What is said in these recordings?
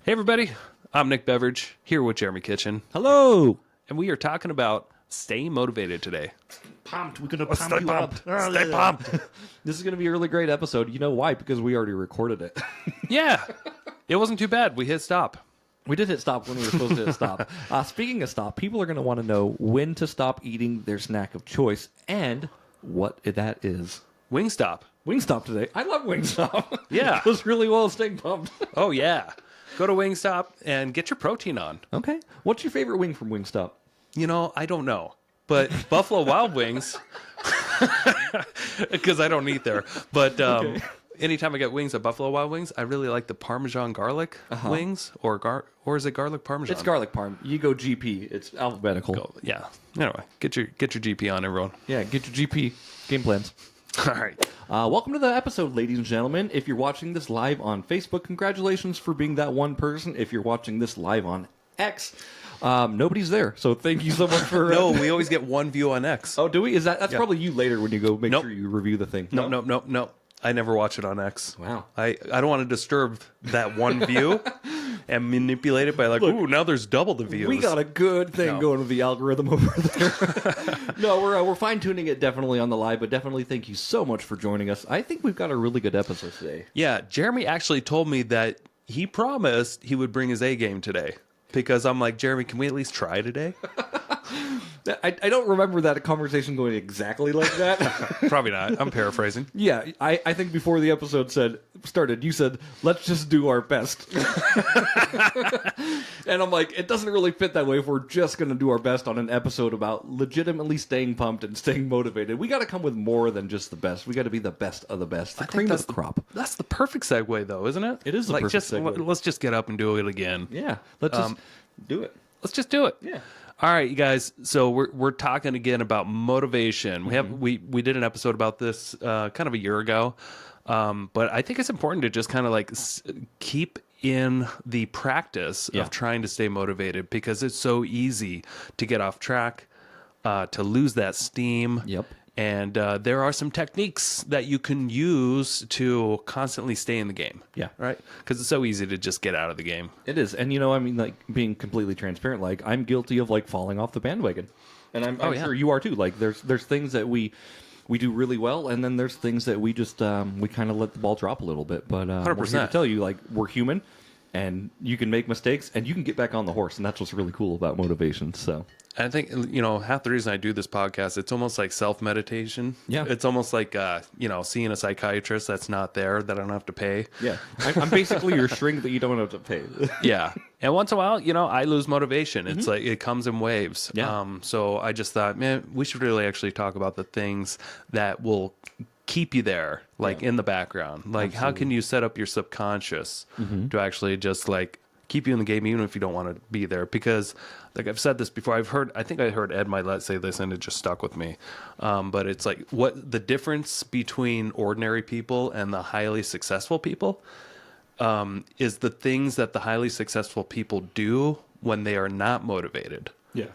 Hey everybody, I'm Nick Beveridge, here with Jeremy Kitchen, Hello. and we are talking about staying motivated today. Pumped. We're going to pump you pumped. up. Stay pumped. This is going to be a really great episode. You know why? Because we already recorded it. Yeah, it wasn't too bad. We hit stop. We did hit stop when we were supposed to hit stop. Speaking of stop, people are going to want to know when to stop eating their snack of choice and what that is. Wingstop. Wingstop today. I love Wingstop. Yeah. It goes really well staying pumped. Oh yeah. Go to Wingstop and get your protein on. Okay. What's your favorite wing from Wingstop? You know, I don't know, but Buffalo Wild Wings, because I don't eat there. But anytime I get wings at Buffalo Wild Wings, I really like the Parmesan garlic wings, or is it garlic Parmesan? It's garlic parm. You go GP. It's alphabetical. Yeah. Anyway, get your GP on, everyone. Yeah, get your GP game plans. All right. Welcome to the episode, ladies and gentlemen. If you're watching this live on Facebook, congratulations for being that one person. If you're watching this live on X, nobody's there. So thank you so much for... No, we always get one view on X. Oh, do we? That's probably you later when you go make sure you review the thing. No. I never watch it on X. Wow. I don't want to disturb that one view and manipulate it by like, ooh, now there's double the views. We got a good thing going with the algorithm over there. No, we're fine-tuning it definitely on the live, but definitely thank you so much for joining us. I think we've got a really good episode today. Yeah, Jeremy actually told me that he promised he would bring his A game today. Because I'm like, Jeremy, can we at least try today? I don't remember that conversation going exactly like that. Probably not. I'm paraphrasing. Yeah, I think before the episode started, you said, let's just do our best. And I'm like, it doesn't really fit that way if we're just going to do our best on an episode about legitimately staying pumped and staying motivated. We got to come with more than just the best. We got to be the best of the best. The cream of the crop. That's the perfect segue, though, isn't it? It is the perfect segue. Let's just get up and do it again. Yeah, let's just do it. Let's just do it. Yeah. All right, you guys. So we're talking again about motivation. We did an episode about this kind of a year ago, but I think it's important to just kind of like keep in the practice of trying to stay motivated, because it's so easy to get off track, to lose that steam. Yep. And there are some techniques that you can use to constantly stay in the game. Yeah. Right? Because it's so easy to just get out of the game. It is. And, I mean, like, being completely transparent, like, I'm guilty of, like, falling off the bandwagon. And I'm sure you are, too. Like, there's things that we do really well, and then there's things that we just, we kind of let the ball drop a little bit. But 100%. we're here to tell you, like, we're human, and you can make mistakes, and you can get back on the horse, and that's what's really cool about motivation, so... I think, half the reason I do this podcast, it's almost like self-meditation. Yeah. It's almost like, seeing a psychiatrist that's not there, that I don't have to pay. Yeah. I'm basically your shrink that you don't have to pay. Yeah. And once in a while, I lose motivation. It's like, it comes in waves. Yeah. So I just thought, man, we should really actually talk about the things that will keep you there, like in the background. Like, how can you set up your subconscious to actually just like keep you in the game, even if you don't want to be there? Because, like I've said this before, I think I heard Ed Milet say this, and it just stuck with me. But it's like, what the difference between ordinary people and the highly successful people is the things that the highly successful people do when they are not motivated. Yeah.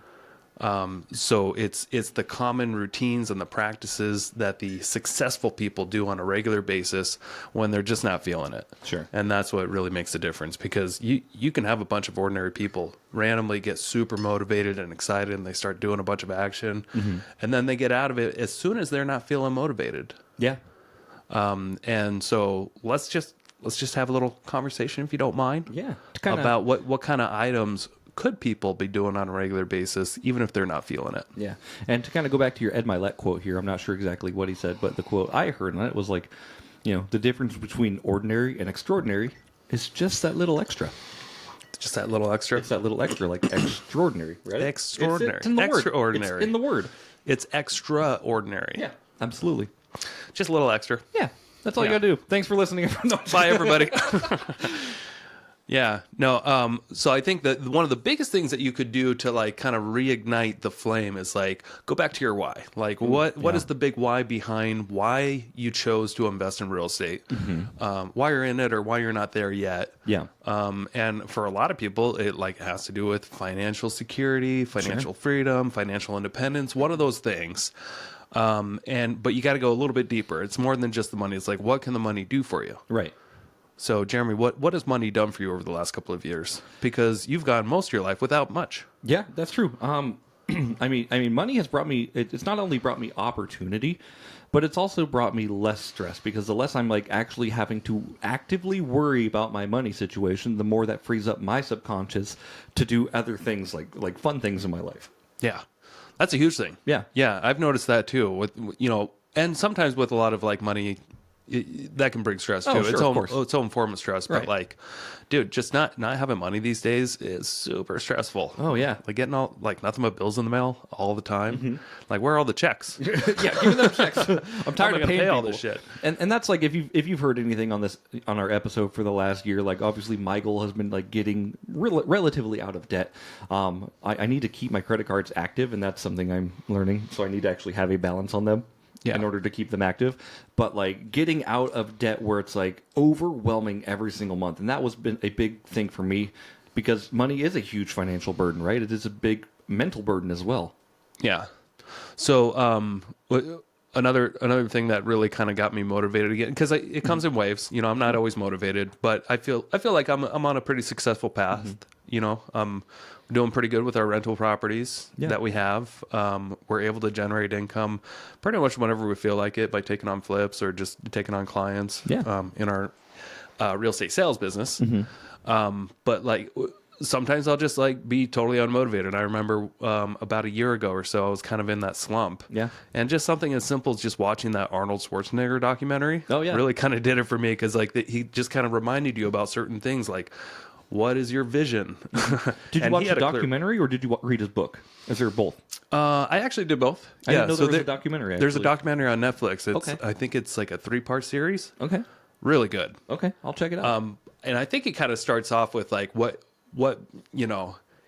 So it's the common routines and the practices that the successful people do on a regular basis when they're just not feeling it. Sure. And that's what really makes the difference, because you can have a bunch of ordinary people randomly get super motivated and excited, and they start doing a bunch of action, and then they get out of it as soon as they're not feeling motivated. Yeah. And so let's just have a little conversation, if you don't mind. Yeah. About what kind of items could people be doing on a regular basis, even if they're not feeling it? Yeah. And to kind of go back to your Ed Milet quote here, I'm not sure exactly what he said, but the quote I heard on it was like, the difference between ordinary and extraordinary is just that little extra. Just that little extra? It's that little extra, like extraordinary. Right? Extraordinary. It's in the extraordinary. word. It's in the word. It's extraordinary. Yeah, absolutely. Just a little extra. Yeah, that's all you got to do. Thanks for listening. Bye, everybody. Yeah, no. So I think that one of the biggest things that you could do to like kind of reignite the flame is like go back to your why. Like what is the big why behind why you chose to invest in real estate? Why you're in it or why you're not there yet? Yeah. And for a lot of people, it like has to do with financial security, financial freedom, financial independence. One of those things. But you got to go a little bit deeper. It's more than just the money. It's like, what can the money do for you? Right. So, Jeremy, what has money done for you over the last couple of years? Because you've gone most of your life without much. Yeah, that's true. I mean, money has brought me. It's not only brought me opportunity, but it's also brought me less stress because the less I'm like actually having to actively worry about my money situation, the more that frees up my subconscious to do other things like fun things in my life. Yeah, that's a huge thing. Yeah, yeah, I've noticed that too. With and sometimes with a lot of like money. That can bring stress too. Oh, sure, Its own form of stress. Right. But like, dude, just not having money these days is super stressful. Oh yeah, like getting all like nothing but bills in the mail all the time. Like, where are all the checks? Yeah, give me them checks. I'm tired of paying all this shit. And that's like if you've heard anything on our episode for the last year, like obviously my goal has been like getting relatively out of debt. I need to keep my credit cards active, and that's something I'm learning. So I need to actually have a balance on them. Yeah. In order to keep them active, but like getting out of debt where it's like overwhelming every single month, and that was been a big thing for me because money is a huge financial burden, right? It is a big mental burden as well. Yeah. So another thing that really kind of got me motivated again, because it comes in waves. I'm not always motivated, but I feel like I'm on a pretty successful path. I'm doing pretty good with our rental properties that we have. We're able to generate income pretty much whenever we feel like it by taking on flips or just taking on clients in our real estate sales business. But like sometimes I'll just like be totally unmotivated. I remember about a year ago or so, I was kind of in that slump. Yeah. And just something as simple as just watching that Arnold Schwarzenegger documentary really kind of did it for me because like he just kind of reminded you about certain things like, what is your vision? Did you watch the documentary or did you read his book? Is there both? I actually did both. I didn't know there was a documentary. There's a documentary on Netflix. I think it's like a 3-part series. Okay. Really good. Okay, I'll check it out. And I think it kind of starts off with like what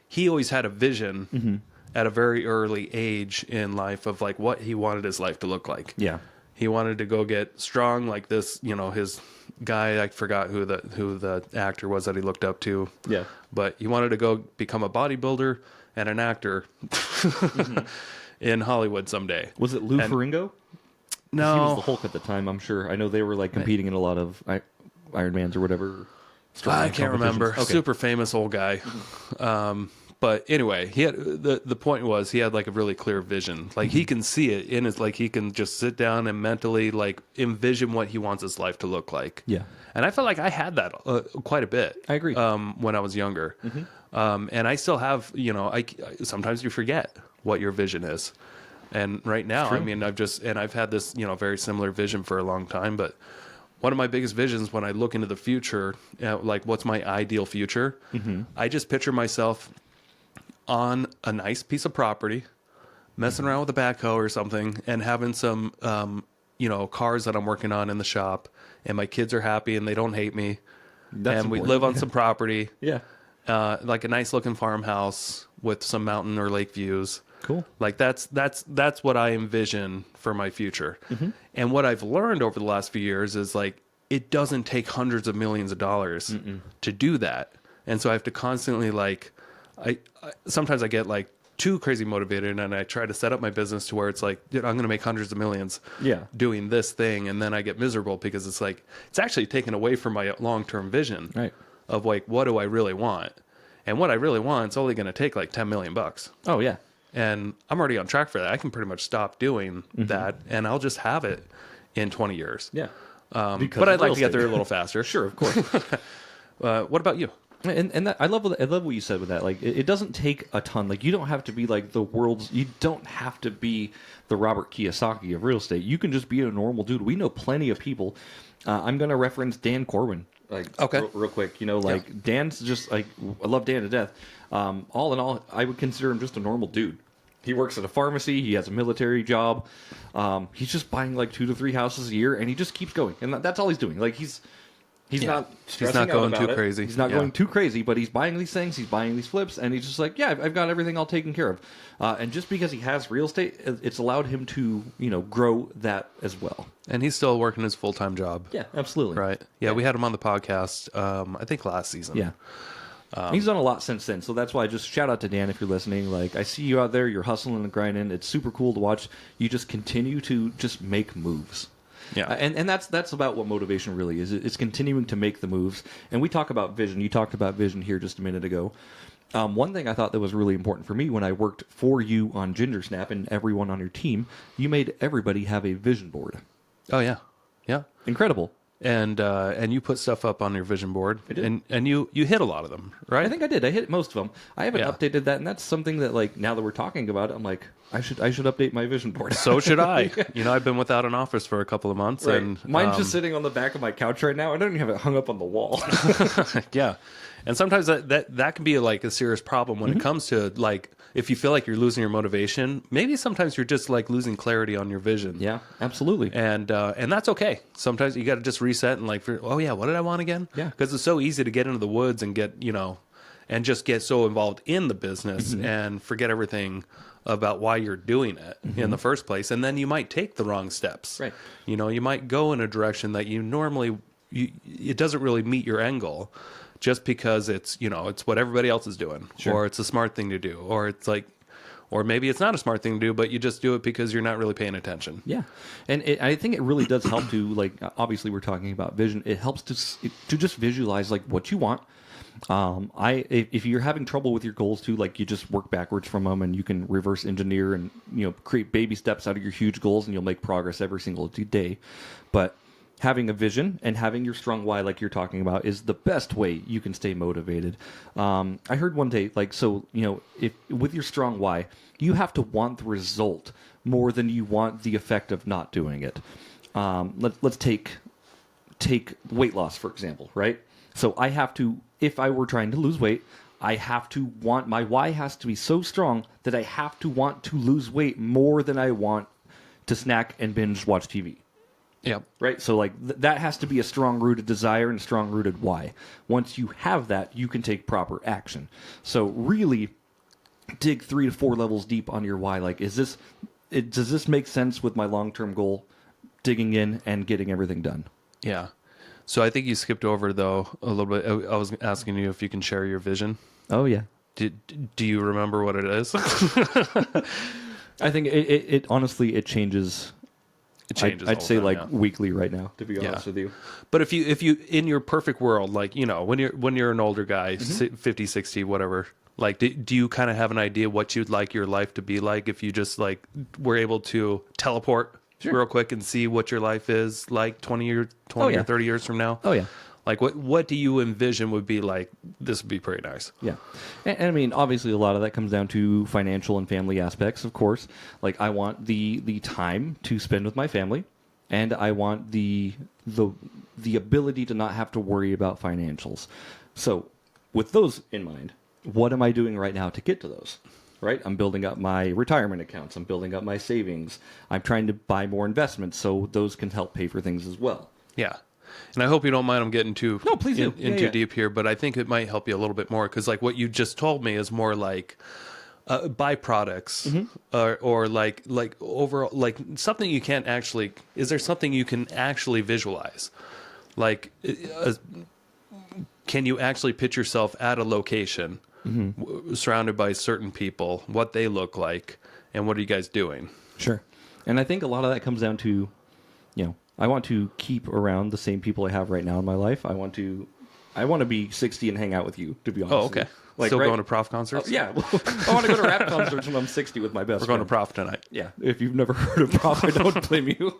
he always had a vision at a very early age in life of like what he wanted his life to look like. Yeah. He wanted to go get strong like this, his guy, I forgot who the actor was that he looked up to. Yeah. But he wanted to go become a bodybuilder and an actor in Hollywood someday. Was it Lou Ferrigno? No. He was the Hulk at the time, I'm sure. I know they were like competing in a lot of Ironmans or whatever. I can't remember. Okay. Super famous old guy. But anyway, he had the point was he had like a really clear vision. Like he can see it in his like he can just sit down and mentally like envision what he wants his life to look like. Yeah. And I felt like I had that quite a bit. I agree. When I was younger. And I still have, I sometimes you forget what your vision is. And right now, I mean, I've had this, very similar vision for a long time, but one of my biggest visions when I look into the future, like what's my ideal future, I just picture myself on a nice piece of property, messing around with a backhoe or something, and having some, cars that I'm working on in the shop, and my kids are happy and they don't hate me. That's important. We live on some property. Yeah. Like a nice looking farmhouse with some mountain or lake views. Cool. Like that's what I envision for my future. And what I've learned over the last few years is like, it doesn't take hundreds of millions of dollars to do that. And so I have to constantly like, I sometimes I get like too crazy motivated and I try to set up my business to where it's like, dude, I'm going to make hundreds of millions doing this thing. And then I get miserable because it's like, it's actually taken away from my long-term vision of like, what do I really want? And what I really want, it's only going to take like 10 million bucks. Oh yeah. And I'm already on track for that. I can pretty much stop doing that and I'll just have it in 20 years. Yeah. But I'd like to get there a little faster. Sure, of course. What about you? And that, I love what you said with that. Like, it doesn't take a ton. Like, you don't have to be like you don't have to be the Robert Kiyosaki of real estate. You can just be a normal dude. We know plenty of people. I'm going to reference Dan Corwin. Like, real quick, Dan's just like, I love Dan to death. All in all, I would consider him just a normal dude. He works at a pharmacy. He has a military job. He's just buying like 2 to 3 houses a year, and he just keeps going. And that's all he's doing. Like, he's not going too crazy. He's not going too crazy, but he's buying these things. He's buying these flips, and he's just like, yeah, I've got everything all taken care of. And just because he has real estate, it's allowed him to, grow that as well. And he's still working his full-time job. Yeah, absolutely. Right. Yeah, we had him on the podcast, I think last season. Yeah. He's done a lot since then, so that's why just shout out to Dan if you're listening. Like, I see you out there, you're hustling and grinding. It's super cool to watch you just continue to just make moves. Yeah. And that's about what motivation really is. It's continuing to make the moves. And we talk about vision. You talked about vision here just a minute ago. One thing I thought that was really important for me when I worked for you on Ginger Snap and everyone on your team, you made everybody have a vision board. Oh, yeah. Yeah. Incredible. And you put stuff up on your vision board, I did. and you hit a lot of them, right? I think I did. I hit most of them. I haven't updated that, and that's something that, like, now that we're talking about it, I'm like, I should update my vision board. So should I. I've been without an office for a couple of months, right. and mine's just sitting on the back of my couch right now. I don't even have it hung up on the wall. Yeah, and sometimes that can be like a serious problem when it comes to, like, if you feel like you're losing your motivation. Maybe sometimes you're just like losing clarity on your vision. Yeah, absolutely. And that's okay. Sometimes you got to just reset and like, oh yeah, what did I want again? Yeah, because it's so easy to get into the woods and get and just get so involved in the business and forget everything about why you're doing it in the first place, and then you might take the wrong steps. Right. You might go in a direction that you normally it doesn't really meet your end goal, just because it's it's what everybody else is doing, Sure. or it's a smart thing to do, or it's like, or maybe it's not a smart thing to do, but you just do it because you're not really paying attention. Yeah, and I think it really does help to, like, obviously we're talking about vision. It helps to just visualize like what you want. If you're having trouble with your goals too, like, you just work backwards from them, and you can reverse engineer and create baby steps out of your huge goals, and you'll make progress every single day. But having a vision and having your strong why, like you're talking about, is the best way you can stay motivated. I heard one day, like, so, if with your strong why, you have to want the result more than you want the effect of not doing it. Let's take weight loss, for example, right? So I have to, if I were trying to lose weight, I have to want, my why has to be so strong that I have to want to lose weight more than I want to snack and binge watch TV. Yeah. Right. So, like, that has to be a strong rooted desire and a strong rooted why. Once you have that, you can take proper action. So really dig 3 to 4 levels deep on your why. Like, does this make sense with my long-term goal? Digging in and getting everything done. Yeah. So I think you skipped over, though, a little bit. I was asking you if you can share your vision. Oh, yeah. Do you remember what it is? I think it honestly, it changes. It changes. I'd say time, like yeah. weekly right now, to be honest with you. But if you in your perfect world, like, when you're an older guy, 50, 60, whatever, like, do you kind of have an idea what you'd like your life to be like if you just, like, were able to teleport real quick and see what your life is like 20 or 30 years from now? Oh, yeah. Like, what do you envision would be like, this would be pretty nice? Yeah. And I mean, obviously, a lot of that comes down to financial and family aspects, of course. Like, I want the time to spend with my family, and I want the ability to not have to worry about financials. So, with those in mind, what am I doing right now to get to those? Right? I'm building up my retirement accounts. I'm building up my savings. I'm trying to buy more investments so those can help pay for things as well. Yeah. And I hope you don't mind I'm getting too too deep here, but I think it might help you a little bit more, because, like, what you just told me is more like byproducts, or like overall, like, something you can't actually. Is there something you can actually visualize? Like, can you actually picture yourself at a location, surrounded by certain people, what they look like, and what are you guys doing? Sure. And I think a lot of that comes down to, I want to keep around the same people I have right now in my life. I want to be 60 and hang out with you, to be honest. Oh, okay. Like, still going to prof concerts? Oh, yeah. I want to go to rap concerts when I'm 60 with my best We're going friend. to prof tonight. Yeah. If you've never heard of prof, I don't blame you.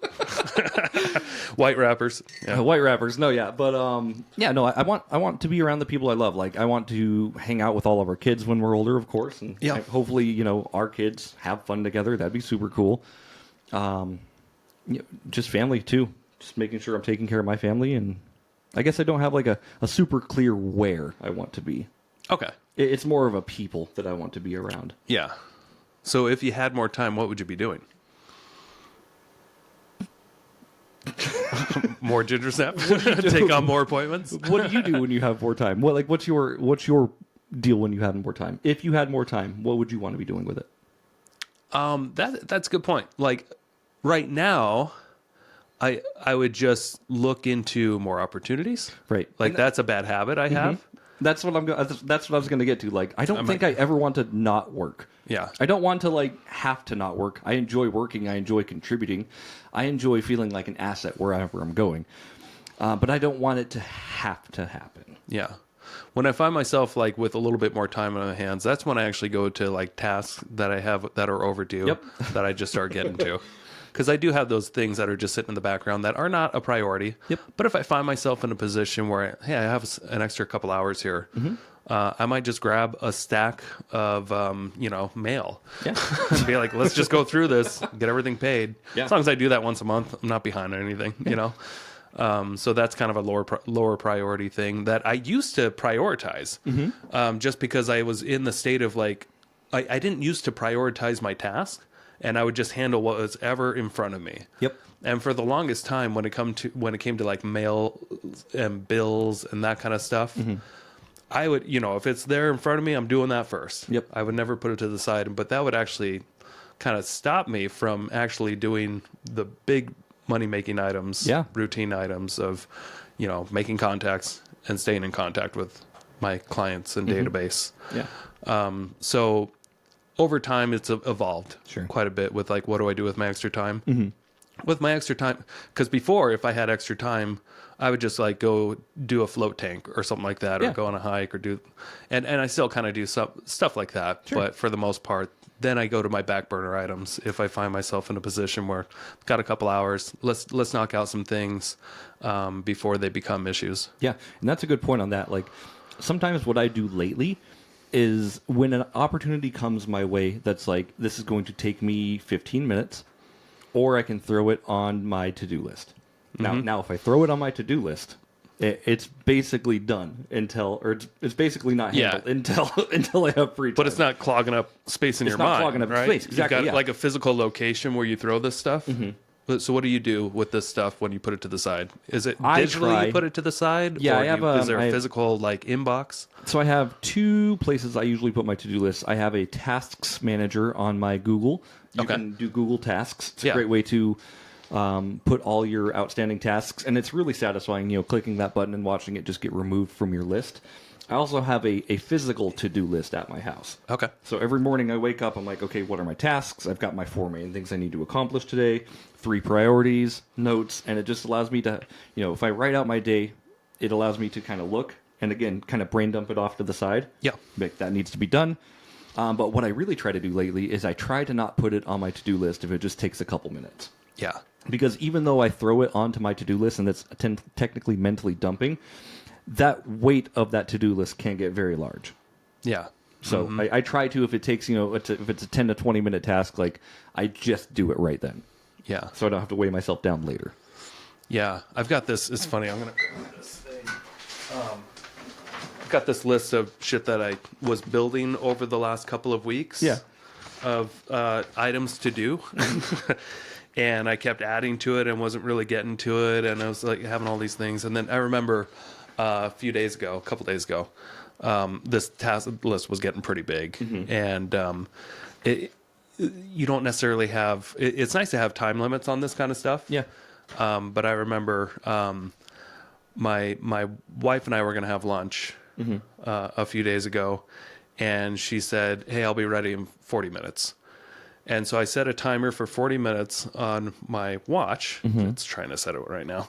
White rappers. Yeah. White rappers. No, yeah. But, I want to be around the people I love. Like, I want to hang out with all of our kids when we're older, of course. And hopefully, our kids have fun together. That'd be super cool. Just family, too. Just making sure I'm taking care of my family. And I guess I don't have, like, a super clear where I want to be. Okay. It's more of a people that I want to be around. Yeah. So if you had more time, what would you be doing? More ginger snap? Take on more appointments? What do you do when you have more time? What's your deal when you have more time? If you had more time, what would you want to be doing with it? That's a good point. Like, right now, I would just look into more opportunities. Right. Like, that's a bad habit I have. That's what that's what I was going to get to. Like, I don't think I ever want to not work. Yeah. I don't want to like have to not work. I enjoy working. I enjoy contributing. I enjoy feeling like an asset wherever I'm going. But I don't want it to have to happen. Yeah. When I find myself like with a little bit more time on my hands, that's when I actually go to like tasks that I have that are overdue. Yep. That I just start getting to. Because I do have those things that are just sitting in the background that are not a priority. Yep. But if I find myself in a position where, hey, I have an extra couple hours here, I might just grab a stack of, mail. Yeah. And be like, let's just go through this, get everything paid. Yeah. As long as I do that once a month, I'm not behind on anything, you know? So that's kind of a lower priority thing that I used to prioritize, just because I was in the state of like, I didn't used to prioritize my task, and I would just handle what was ever in front of me. Yep. And for the longest time, when it came to like mail and bills and that kind of stuff, I would, if it's there in front of me, I'm doing that first. Yep. I would never put it to the side, but that would actually kind of stop me from actually doing the big money-making items, routine items of, making contacts and staying in contact with my clients and database. Yeah. So over time, it's evolved Sure. quite a bit with like, what do I do with my extra time? With my extra time, because before, if I had extra time, I would just like go do a float tank or something like that, or go on a hike or and I still kind of do stuff like that. Sure. But for the most part, then I go to my back burner items. If I find myself in a position where I've got a couple hours, let's knock out some things before they become issues. Yeah. And that's a good point on that. Like, sometimes what I do lately is when an opportunity comes my way that's like, this is going to take me 15 minutes, or I can throw it on my to-do list. Now, if I throw it on my to-do list, it's basically done it's basically not handled until I have free time. But it's not clogging up space in your mind. It's not clogging up right? space. Exactly. You've got like a physical location where you throw this stuff. So what do you do with this stuff when you put it to the side? Is it digitally you put it to the side? Yeah, or is there a physical like inbox? So I have two places I usually put my to-do list. I have a tasks manager on my Google. You can do Google Tasks. It's a great way to put all your outstanding tasks, and it's really satisfying, clicking that button and watching it just get removed from your list. I also have a physical to-do list at my house. Okay. So every morning I wake up, I'm like, okay, what are my tasks? I've got my 4 main things I need to accomplish today, 3 priorities, notes, and it just allows me to, if I write out my day, it allows me to kind of look and, again, kind of brain dump it off to the side. Yeah. That needs to be done. But what I really try to do lately is I try to not put it on my to-do list if it just takes a couple minutes. Yeah. Because even though I throw it onto my to-do list and that's technically mentally dumping, that weight of that to-do list can get very large. Yeah. So I try to, if it takes, if it's a 10 to 20 minute task, like I just do it right then. Yeah. So I don't have to weigh myself down later. Yeah. I've got this. It's funny. I'm going to grab this thing. I've got this list of shit that I was building over the last couple of weeks. Yeah. Of items to do. And I kept adding to it and wasn't really getting to it. And I was like having all these things. And then I remember a couple days ago, this task list was getting pretty big. And you don't necessarily have, it's nice to have time limits on this kind of stuff. Yeah. But I remember my wife and I were going to have lunch a few days ago. And she said, hey, I'll be ready in 40 minutes. And so I set a timer for 40 minutes on my watch. It's trying to set it right now.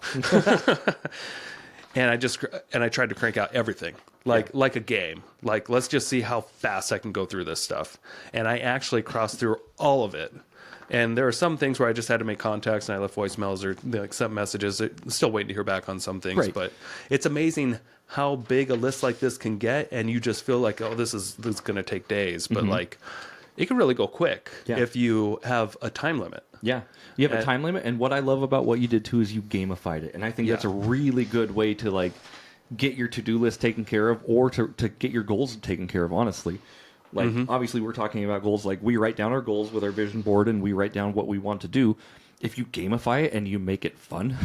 And I tried to crank out everything like a game. Like, let's just see how fast I can go through this stuff. And I actually crossed through all of it. And there are some things where I just had to make contacts and I left voicemails or like sent messages. Still waiting to hear back on some things. Right. But it's amazing how big a list like this can get. And you just feel like, oh, this is going to take days. But like, it can really go quick if you have a time limit. Yeah. You have a time limit. And what I love about what you did too is you gamified it. And I think that's a really good way to like get your to-do list taken care of or to get your goals taken care of, honestly. Like, obviously we're talking about goals. Like, we write down our goals with our vision board and we write down what we want to do. If you gamify it and you make it fun.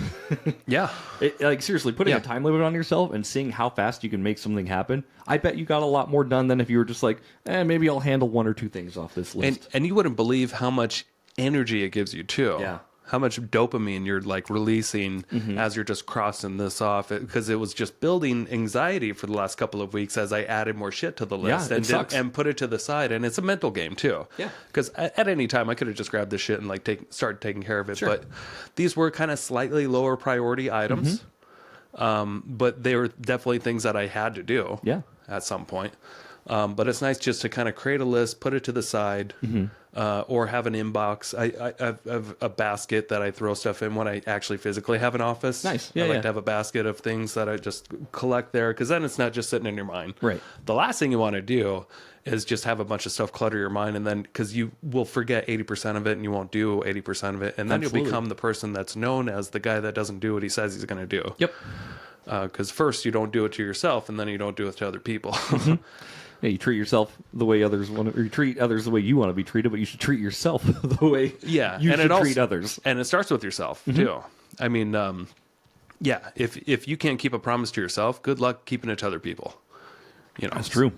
Like, seriously, putting a time limit on yourself and seeing how fast you can make something happen. I bet you got a lot more done than if you were just like, maybe I'll handle 1 or 2 things off this list. And you wouldn't believe how much energy it gives you too. Yeah. how much dopamine you're like releasing as you're just crossing this off, because it was just building anxiety for the last couple of weeks as I added more shit to the list and put it to the side. And it's a mental game too. Yeah. Because at any time I could have just grabbed this shit and like started taking care of it. Sure. But these were kind of slightly lower priority items. But they were definitely things that I had to do at some point. But it's nice just to kind of create a list, put it to the side, or have an inbox. I have a basket that I throw stuff in when I actually physically have an office. Nice. I like to have a basket of things that I just collect there, because then it's not just sitting in your mind. Right. The last thing you want to do is just have a bunch of stuff clutter your mind, and then because you will forget 80% of it and you won't do 80% of it. And then you'll become the person that's known as the guy that doesn't do what he says he's going to do. Yep. Because first you don't do it to yourself, and then you don't do it to other people. Yeah, you treat yourself the way others want to, or you treat others the way you want to be treated, but you should treat yourself the way you should treat others. And it starts with yourself too. I mean, if you can't keep a promise to yourself, good luck keeping it to other people. That's true.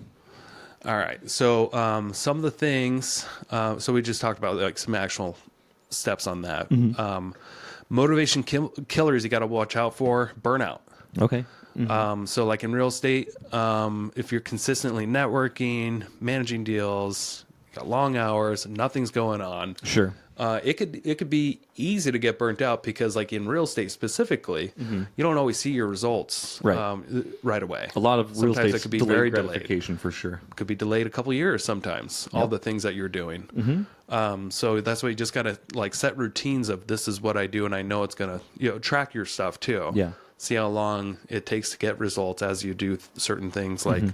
All right. So some of the things. So we just talked about like some actual steps on that. Motivation killers you got to watch out for. Burnout. Okay. So like in real estate, if you're consistently networking, managing deals, got long hours, nothing's going on. Sure. It could be easy to get burnt out, because like in real estate specifically, you don't always see your results right away. A lot of real estate could be very gratification for sure. Could be delayed a couple of years sometimes. All the things that you're doing. So that's why you just gotta like set routines of, this is what I do, and I know it's gonna track your stuff too. Yeah. See how long it takes to get results as you do certain things. Like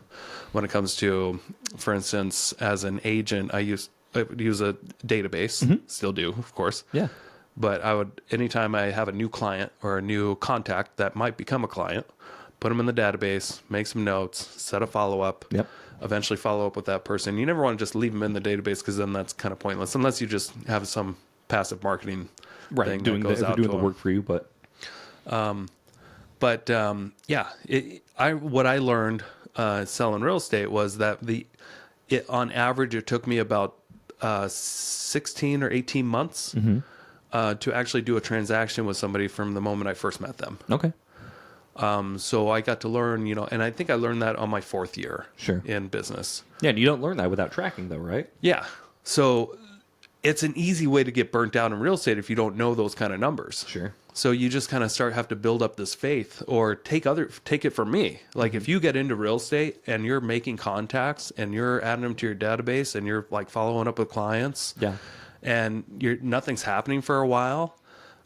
when it comes to, for instance, as an agent, I would use a database, still do, of course. Yeah. But I would, anytime I have a new client or a new contact that might become a client, put them in the database, make some notes, set a follow-up, eventually follow up with that person. You never want to just leave them in the database, because then that's kind of pointless, unless you just have some passive marketing thing doing that goes out doing to the work for you, but... what I learned selling real estate was that on average it took me about 16 or 18 months to actually do a transaction with somebody from the moment I first met them. Okay. So I got to learn, and I think I learned that on my 4th year in business. Yeah, and you don't learn that without tracking, though, right? Yeah. So it's an easy way to get burnt out in real estate if you don't know those kind of numbers. Sure. So you just kind of have to build up this faith, or take it from me. Like if you get into real estate and you're making contacts and you're adding them to your database and you're like following up with clients, and nothing's happening for a while,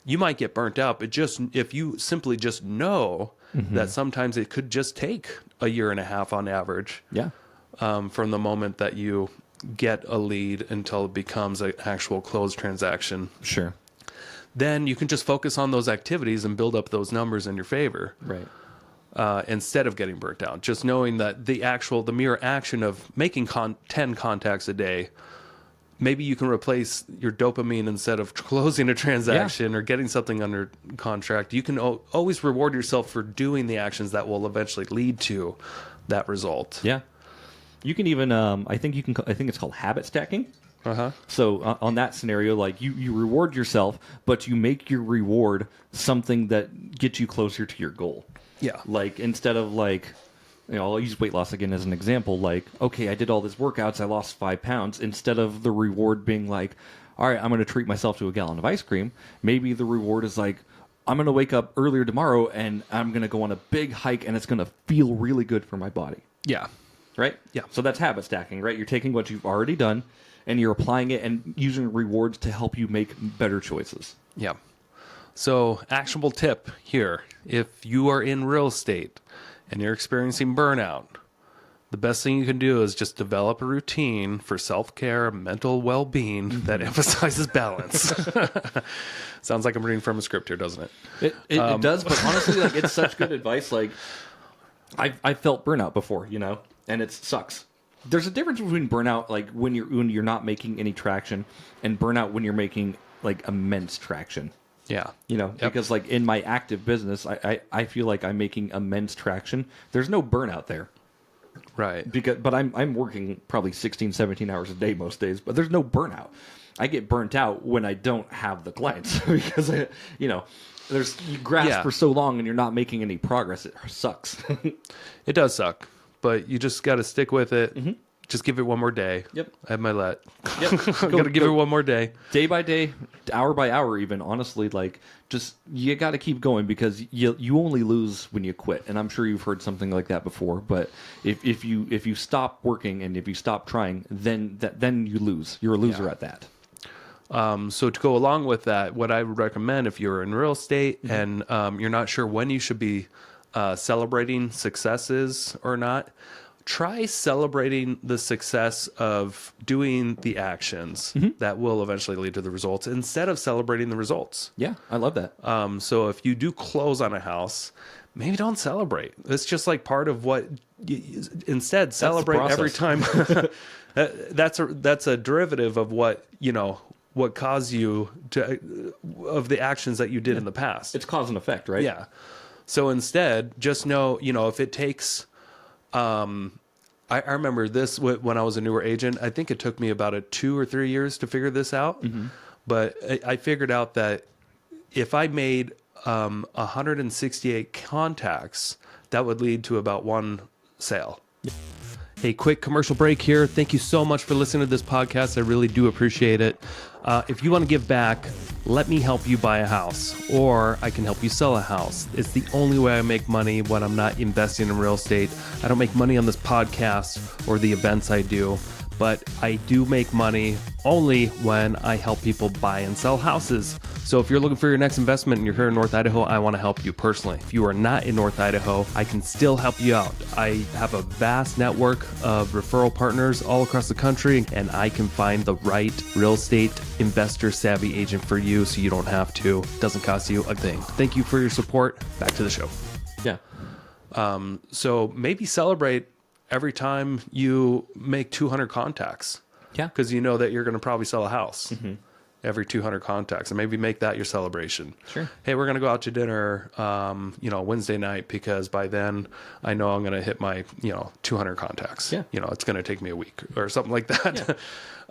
you might get burnt out. But if you simply just know that sometimes it could just take a year and a half on average, from the moment that you get a lead until it becomes an actual closed transaction. Sure. Then you can just focus on those activities and build up those numbers in your favor. Right. Instead of getting burnt out. Just knowing that the mere action of making 10 contacts a day, maybe you can replace your dopamine instead of closing a transaction or getting something under contract. You can always reward yourself for doing the actions that will eventually lead to that result. Yeah. You can even, I think it's called habit stacking. So on that scenario, like you reward yourself, but you make your reward something that gets you closer to your goal. Yeah. Like instead of like, I'll use weight loss again as an example. Like, okay, I did all these workouts, I lost 5 pounds. Instead of the reward being like, all right, I'm going to treat myself to a gallon of ice cream. Maybe the reward is like, I'm going to wake up earlier tomorrow and I'm going to go on a big hike and it's going to feel really good for my body. Yeah. Right? Yeah. So that's habit stacking, right? You're taking what you've already done and you're applying it and using rewards to help you make better choices. Yeah. So, actionable tip here. If you are in real estate and you're experiencing burnout, the best thing you can do is just develop a routine for self-care, mental well-being that emphasizes balance. Sounds like I'm reading from a script here, doesn't it? It does, but honestly, like it's such good advice. Like, I've felt burnout before, and it sucks. There's a difference between burnout, like when you're not making any traction, and burnout when you're making like immense traction. Yeah. Because like in my active business, I feel like I'm making immense traction. There's no burnout there. Right. But I'm working probably 16, 17 hours a day most days, but there's no burnout. I get burnt out when I don't have the clients because you grasp for so long and you're not making any progress. It sucks. It does suck, but you just got to stick with it. Mm-hmm. Just give it one more day. Yep. I have my let. Yep. Got to give it one more day. Day by day, hour by hour even, honestly, like, just, you got to keep going because you only lose when you quit. And I'm sure you've heard something like that before. But if you stop working and if you stop trying, then you lose. You're a loser at that. So to go along with that, what I would recommend if you're in real estate and you're not sure when you should be celebrating successes or not, try celebrating the success of doing the actions that will eventually lead to the results instead of celebrating the results. Yeah, I love that. So if you do close on a house, maybe don't celebrate. It's just like part of what instead celebrate every time. That's a derivative of what caused you to of the actions that you did in the past. It's cause and effect, right? Yeah. So instead, just know, if it takes, I remember this when I was a newer agent. I think it took me about 2 or 3 years to figure this out. But I figured out that if I made 168 contacts, that would lead to about 1 sale. Hey, quick commercial break here. Thank you so much for listening to this podcast. I really do appreciate it. If you want to give back, let me help you buy a house, or I can help you sell a house. It's the only way I make money when I'm not investing in real estate. I don't make money on this podcast or the events I do, but I do make money only when I help people buy and sell houses. So if you're looking for your next investment and you're here in North Idaho, I want to help you personally. If you are not in North Idaho, I can still help you out. I have a vast network of referral partners all across the country, and I can find the right real estate investor savvy agent for you so you don't have to. It doesn't cost you a thing. Thank you for your support. Back to the show. Yeah. So maybe celebrate every time you make 200 contacts. Yeah. Because you know that you're going to probably sell a house. Every 200 contacts, and maybe make that your celebration. Sure. Hey, we're going to go out to dinner, Wednesday night, because by then I know I'm going to hit my, 200 contacts. Yeah. It's going to take me a week or something like that.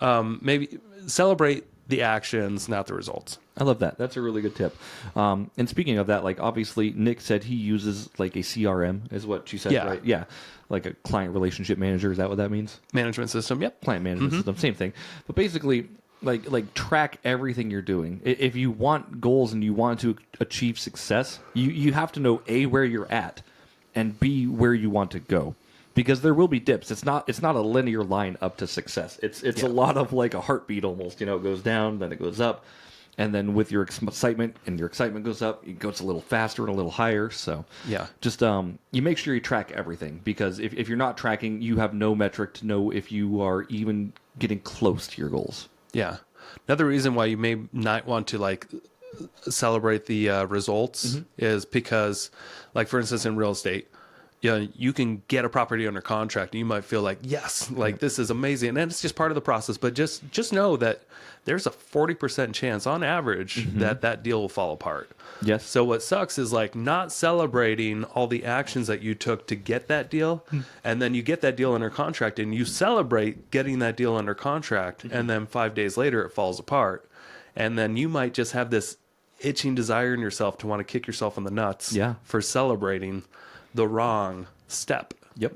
Yeah. Maybe celebrate the actions, not the results. I love that. That's a really good tip. And speaking of that, like, obviously Nick said he uses like a CRM is what she said, right? Yeah. Like a client relationship manager. Is that what that means? Management system. Yep. Client management system. Same thing. But basically, like track everything you're doing. If you want goals and you want to achieve success, you have to know A, where you're at, and B, where you want to go, because there will be dips. It's not a linear line up to success. It's a lot of like a heartbeat almost. It goes down, then it goes up, and then with your excitement, and your excitement goes up, it goes a little faster and a little higher. So yeah, just you make sure you track everything, because if you're not tracking, you have no metric to know if you are even getting close to your goals. Yeah. Another reason why you may not want to celebrate the results is because, like, for instance, in real estate, you can get a property under contract and you might feel like, yes, like this is amazing. And it's just part of the process. But just know that there's a 40% chance on average that deal will fall apart. Yes. So what sucks is not celebrating all the actions that you took to get that deal. And then you get that deal under contract and you celebrate getting that deal under contract. And then 5 days later it falls apart. And then you might just have this itching desire in yourself to want to kick yourself in the nuts for celebrating the wrong step. Yep.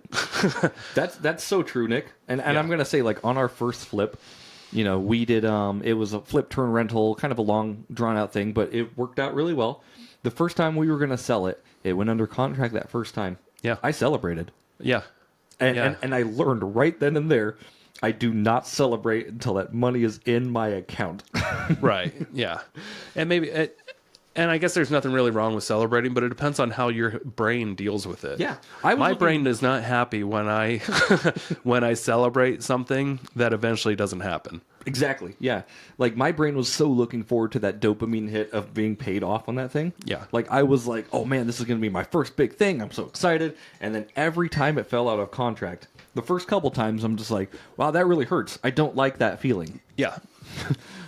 That's so true, Nick. And I'm going to say, on our first flip, we did, it was a flip turn rental, kind of a long drawn out thing, but it worked out really well. The first time we were going to sell it, it went under contract that first time. Yeah. I celebrated. Yeah. And I learned right then and there, I do not celebrate until that money is in my account. Right. Yeah. And maybe, and I guess there's nothing really wrong with celebrating, but it depends on how your brain deals with it. Yeah. My brain is not happy when I when I celebrate something that eventually doesn't happen. Exactly. Yeah. My brain was so looking forward to that dopamine hit of being paid off on that thing. Yeah. I was like, oh man, this is going to be my first big thing. I'm so excited. And then every time it fell out of contract, the first couple times I'm just like, wow, that really hurts. I don't like that feeling. Yeah.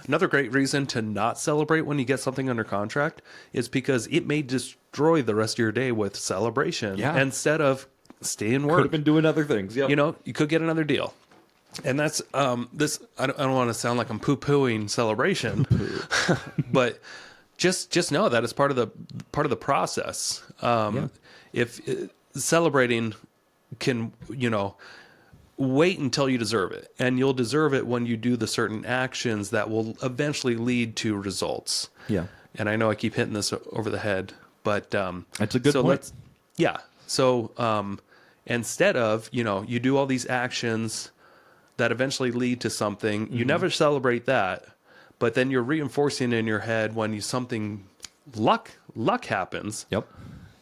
Another great reason to not celebrate when you get something under contract is because it may destroy the rest of your day with celebration instead of stay and work. Could have been doing other things. Yep. You could get another deal. And that's this. I don't want to sound like I'm poo-pooing celebration, but just know that it's part of the process. If celebrating can, wait until you deserve it, and you'll deserve it when you do the certain actions that will eventually lead to results. Yeah. And I know I keep hitting this over the head, but That's a good point. So instead of, you do all these actions that eventually lead to something, you never celebrate that, but then you're reinforcing in your head when something luck happens. Yep.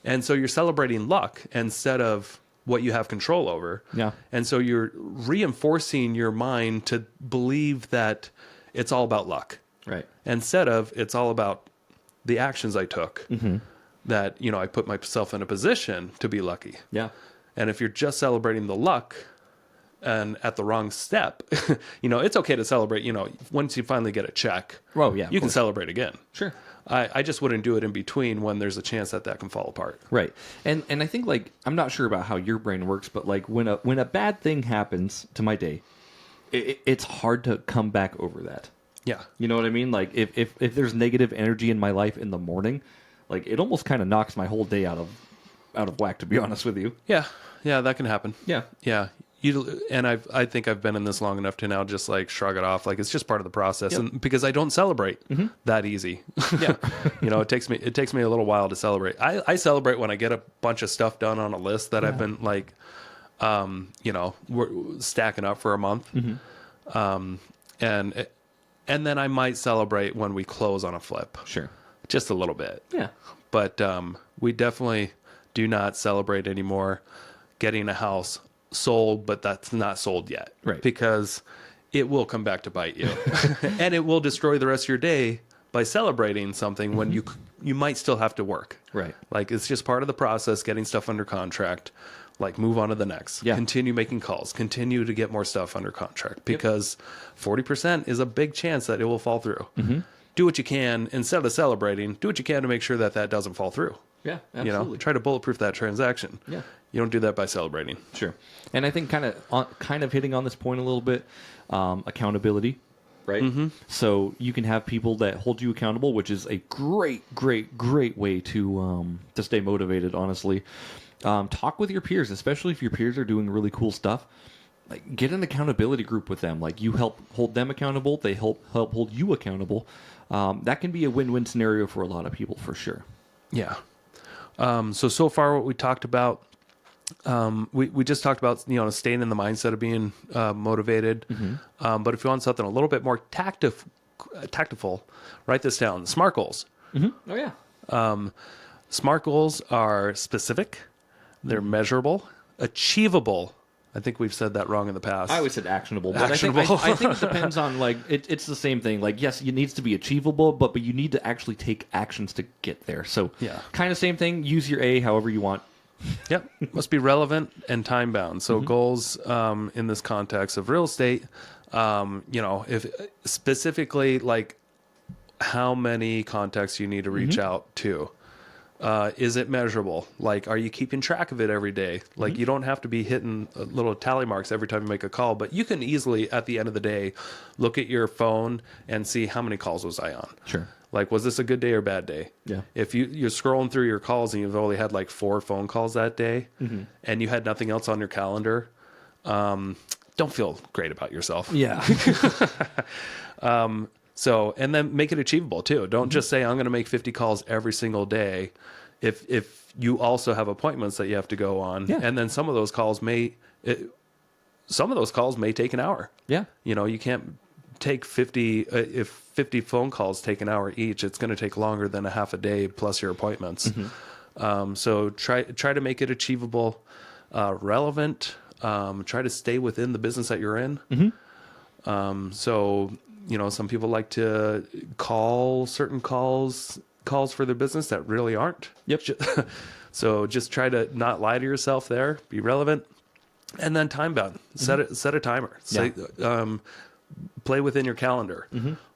And so you're celebrating luck instead of what you have control over. Yeah. And so you're reinforcing your mind to believe that it's all about luck. Right. Instead of it's all about the actions I took, that, I put myself in a position to be lucky. Yeah. And if you're just celebrating the luck and at the wrong step, it's okay to celebrate, once you finally get a check. Oh, yeah. You can celebrate again. Sure. I just wouldn't do it in between when there's a chance that can fall apart. Right. And I think, I'm not sure about how your brain works, but when a bad thing happens to my day, it's hard to come back over that. Yeah. You know what I mean? Like if there's negative energy in my life in the morning, it almost kind of knocks my whole day out of whack, to be honest with you. Yeah. Yeah, that can happen. Yeah. Yeah. I think I've been in this long enough to now just shrug it off. It's just part of the process. Yep. And because I don't celebrate that easy. Yeah. It takes me a little while to celebrate. I celebrate when I get a bunch of stuff done on a list that I've been we're stacking up for a month. And then I might celebrate when we close on a flip. Sure. Just a little bit. Yeah. But we definitely do not celebrate anymore getting a house sold, but that's not sold yet. Right. Because it will come back to bite you. And it will destroy the rest of your day by celebrating something when you might still have to work. Right. It's just part of the process, getting stuff under contract. Move on to the next. Yeah. Continue making calls. Continue to get more stuff under contract, because 40% is a big chance that it will fall through. Do what you can. Instead of celebrating, do what you can to make sure that doesn't fall through. Yeah, absolutely. Try to bulletproof that transaction. Yeah. You don't do that by celebrating. Sure. And I think kind of hitting on this point a little bit, accountability, right? So you can have people that hold you accountable, which is a great way to stay motivated, honestly. Talk with your peers, especially if your peers are doing really cool stuff. Get an accountability group with them. You help hold them accountable. They help hold you accountable. That can be a win-win scenario for a lot of people, for sure. Yeah. So far what we talked about, we just talked about, staying in the mindset of being motivated. But if you want something a little bit more tactful, write this down. SMART goals. Oh, yeah. SMART goals are specific. They're measurable, achievable. I think we've said that wrong in the past. I always said actionable, but Actionable. I think it depends on it's the same thing. Yes, it needs to be achievable, but you need to actually take actions to get there. So yeah, kind of same thing. Use your A however you want. Yep, must be relevant and time bound. So goals in this context of real estate, if specifically how many contacts you need to reach out to. Is it measurable? Are you keeping track of it every day? You don't have to be hitting little tally marks every time you make a call, but you can easily, at the end of the day, look at your phone and see how many calls was I on. Sure. Was this a good day or bad day? Yeah. If you're scrolling through your calls and you've only had 4 phone calls that day, and you had nothing else on your calendar, don't feel great about yourself. Yeah. So, and then make it achievable too. Don't just say, I'm going to make 50 calls every single day. If you also have appointments that you have to go on, and then some of those calls may take an hour. Yeah. You can't take 50, if 50 phone calls take an hour each, it's going to take longer than a half a day plus your appointments. So try to make it achievable, relevant, try to stay within the business that you're in. So, some people like to call certain calls for their business that really aren't. Yep. So just try to not lie to yourself there, be relevant, and then time bound. Set a timer. Say, play within your calendar.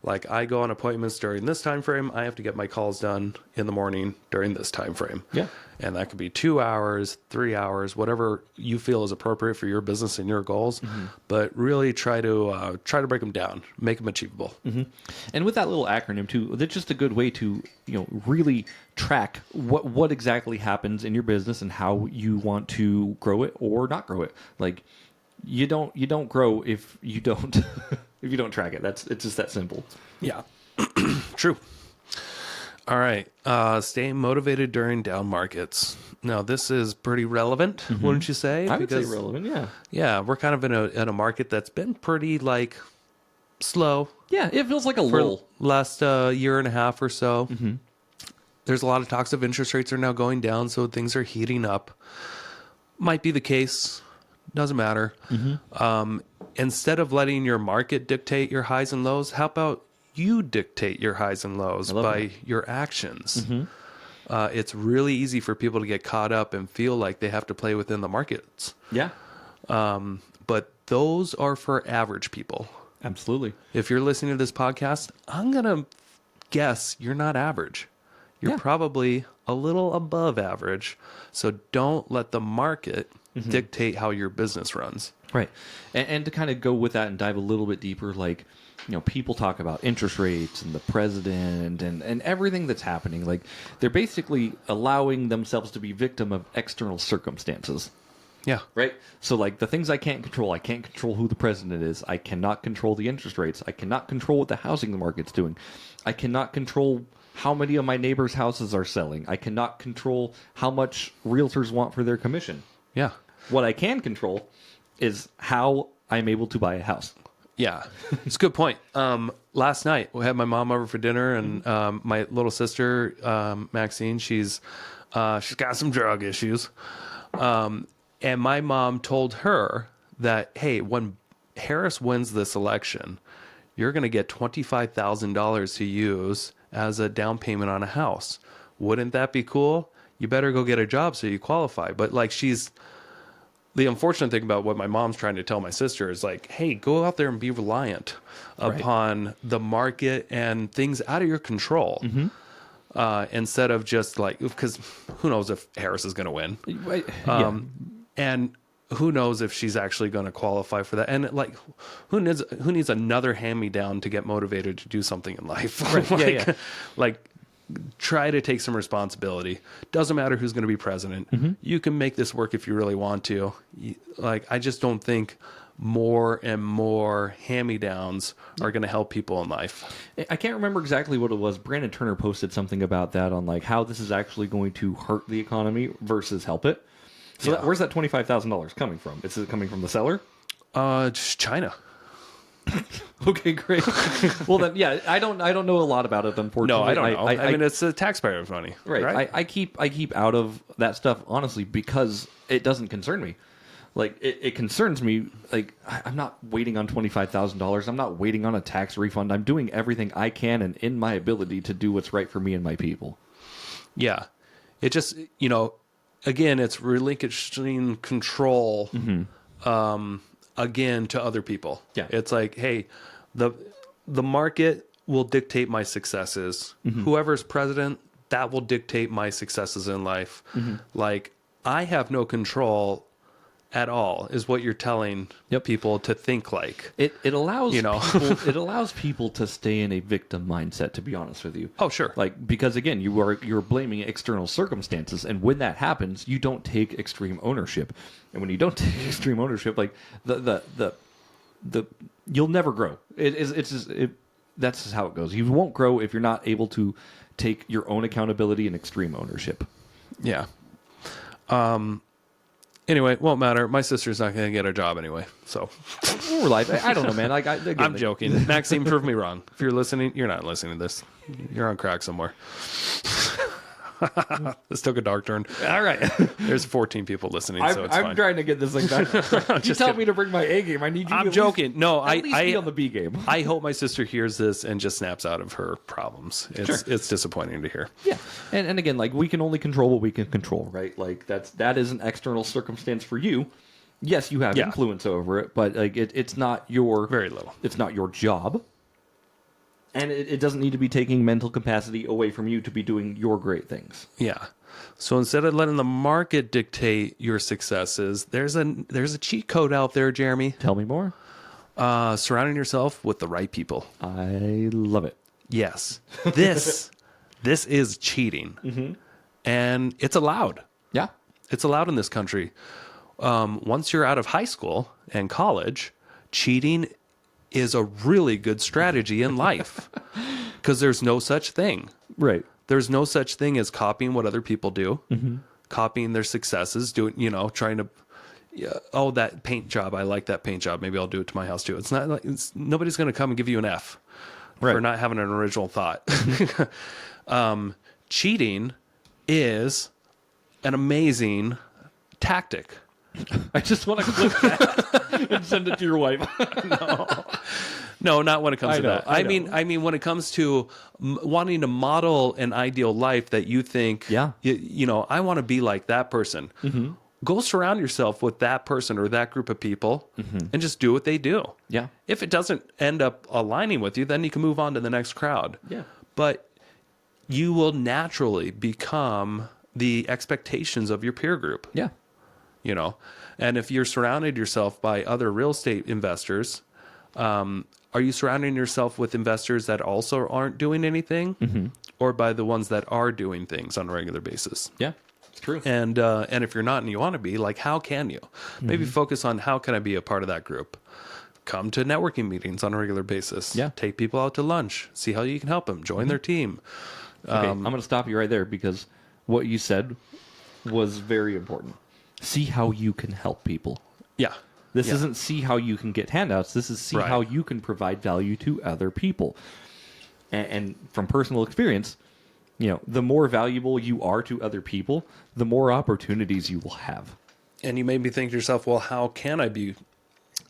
Like I go on appointments during this time frame. I have to get my calls done in the morning during this time frame. Yeah. And that could be 2 hours, 3 hours, whatever you feel is appropriate for your business and your goals. But really try to break them down, make them achievable. And with that little acronym too, that's just a good way to really track what exactly happens in your business and how you want to grow it or not grow it. Like you don't grow if you don't if you don't track it. It's just that simple. Yeah, true. All right. Staying motivated during down markets. Now, this is pretty relevant, wouldn't you say? I would say relevant, yeah. Yeah, we're kind of in a market that's been pretty, like, slow. Yeah, it feels like a for lull. last year and a half or so. There's a lot of talks of interest rates are now going down, so things are heating up. Might be the case. Doesn't matter. Instead of letting your market dictate your highs and lows, how about you dictate your highs and lows by your actions? It's really easy for people to get caught up and feel like they have to play within the markets. Yeah. But those are for average people. Absolutely. If you're listening to this podcast, I'm going to guess you're not average. You're probably a little above average. So don't let the market dictate how your business runs. Right. And to kind of go with that and dive a little bit deeper, like, people talk about interest rates and the president and everything that's happening. Like, they're basically allowing themselves to be victim of external circumstances. Yeah. Right? So, like, the things I can't control who the president is. I cannot control the interest rates. I cannot control what the housing market's doing. I cannot control how many of my neighbors' houses are selling. I cannot control how much realtors want for their commission. Yeah. What I can control is how I'm able to buy a house. Yeah, it's a good point. Last night we had my mom over for dinner, and my little sister Maxine, she's got some drug issues, and my mom told her that, hey, when Harris wins this election, you're going to get $25,000 to use as a down payment on a house. Wouldn't that be cool? You better go get a job so you qualify. But like the unfortunate thing about what my mom's trying to tell my sister is like, hey, go out there and be reliant upon the market and things out of your control. Instead of just like, because who knows if Harris is going to win. And who knows if she's actually going to qualify for that. And like, who needs another hand-me-down to get motivated to do something in life? Right. Like, try to take some responsibility. Doesn't matter who's going to be president. You can make this work if you really want to. Like, I just don't think more and more hand-me-downs are going to help people in life. I can't remember exactly what it was. Brandon Turner posted something about that on like how this is actually going to hurt the economy versus help it. So where's that $25,000 coming from? Is it coming from the seller? Just China. Okay, great. Well, then, yeah, I don't know a lot about it, unfortunately. No, I don't know. I mean, it's the taxpayer's money, right? I keep out of that stuff, honestly, because it doesn't concern me. Like, it concerns me. Like, I'm not waiting on $25,000. I'm not waiting on a tax refund. I'm doing everything I can and in my ability to do what's right for me and my people. Yeah, it just again, it's relinquishing control. Again, to other people. Yeah. It's like, hey, the market will dictate my successes. Whoever's president, that will dictate my successes in life. Like, I have no control at all, is what you're telling people to think like. It allows it allows people to stay in a victim mindset, to be honest with you. Oh, sure. Like, because again, you're blaming external circumstances, and when that happens, you don't take extreme ownership. And when you don't take extreme ownership, like the you'll never grow. That's just how it goes. You won't grow if you're not able to take your own accountability and extreme ownership. Yeah. Anyway, won't matter. My sister's not going to get a job anyway, so. We're live. I don't know, man. I'm joking. Maxine, prove me wrong. If you're listening, you're not listening to this. You're on crack somewhere. This took a dark turn. All right. There's 14 people listening, so it's fine. I'm trying to get this thing back. You tell me to bring my A game. I need you to I'm joking. No, at least be on the B game. I hope my sister hears this and just snaps out of her problems. It's disappointing to hear. Yeah. And again, like, we can only control what we can control, right? Like, that is an external circumstance for you. Yes, you have influence over it, but like it's not your very little. It's not your job, and it doesn't need to be taking mental capacity away from you to be doing your great things. Yeah. So instead of letting the market dictate your successes, there's a cheat code out there, Jeremy. Tell me more. Surrounding yourself with the right people. I love it. Yes. This is cheating. And it's allowed. Yeah. It's allowed in this country. Once you're out of high school and college, cheating is a really good strategy in life because there's no such thing. Right. There's no such thing as copying what other people do, copying their successes, trying to, that paint job. I like that paint job. Maybe I'll do it to my house too. It's not like nobody's going to come and give you an F for not having an original thought. Cheating is an amazing tactic. I just want to clip that and send it to your wife. No, not when it comes to that. I mean, when it comes to wanting to model an ideal life that you think, I want to be like that person. Go surround yourself with that person or that group of people and just do what they do. Yeah. If it doesn't end up aligning with you, then you can move on to the next crowd. Yeah. But you will naturally become the expectations of your peer group. Yeah. And if you're surrounded yourself by other real estate investors, are you surrounding yourself with investors that also aren't doing anything, or by the ones that are doing things on a regular basis? Yeah, it's true. And if you're not and you want to be, like, how can you? Maybe focus on how can I be a part of that group? Come to networking meetings on a regular basis. Yeah. Take people out to lunch. See how you can help them. Join their team. Okay, I'm going to stop you right there because what you said was very important. See how you can help people. Yeah. This isn't see how you can get handouts. This is see how you can provide value to other people. And from personal experience, the more valuable you are to other people, the more opportunities you will have. And you made me think to yourself, well, how can I be?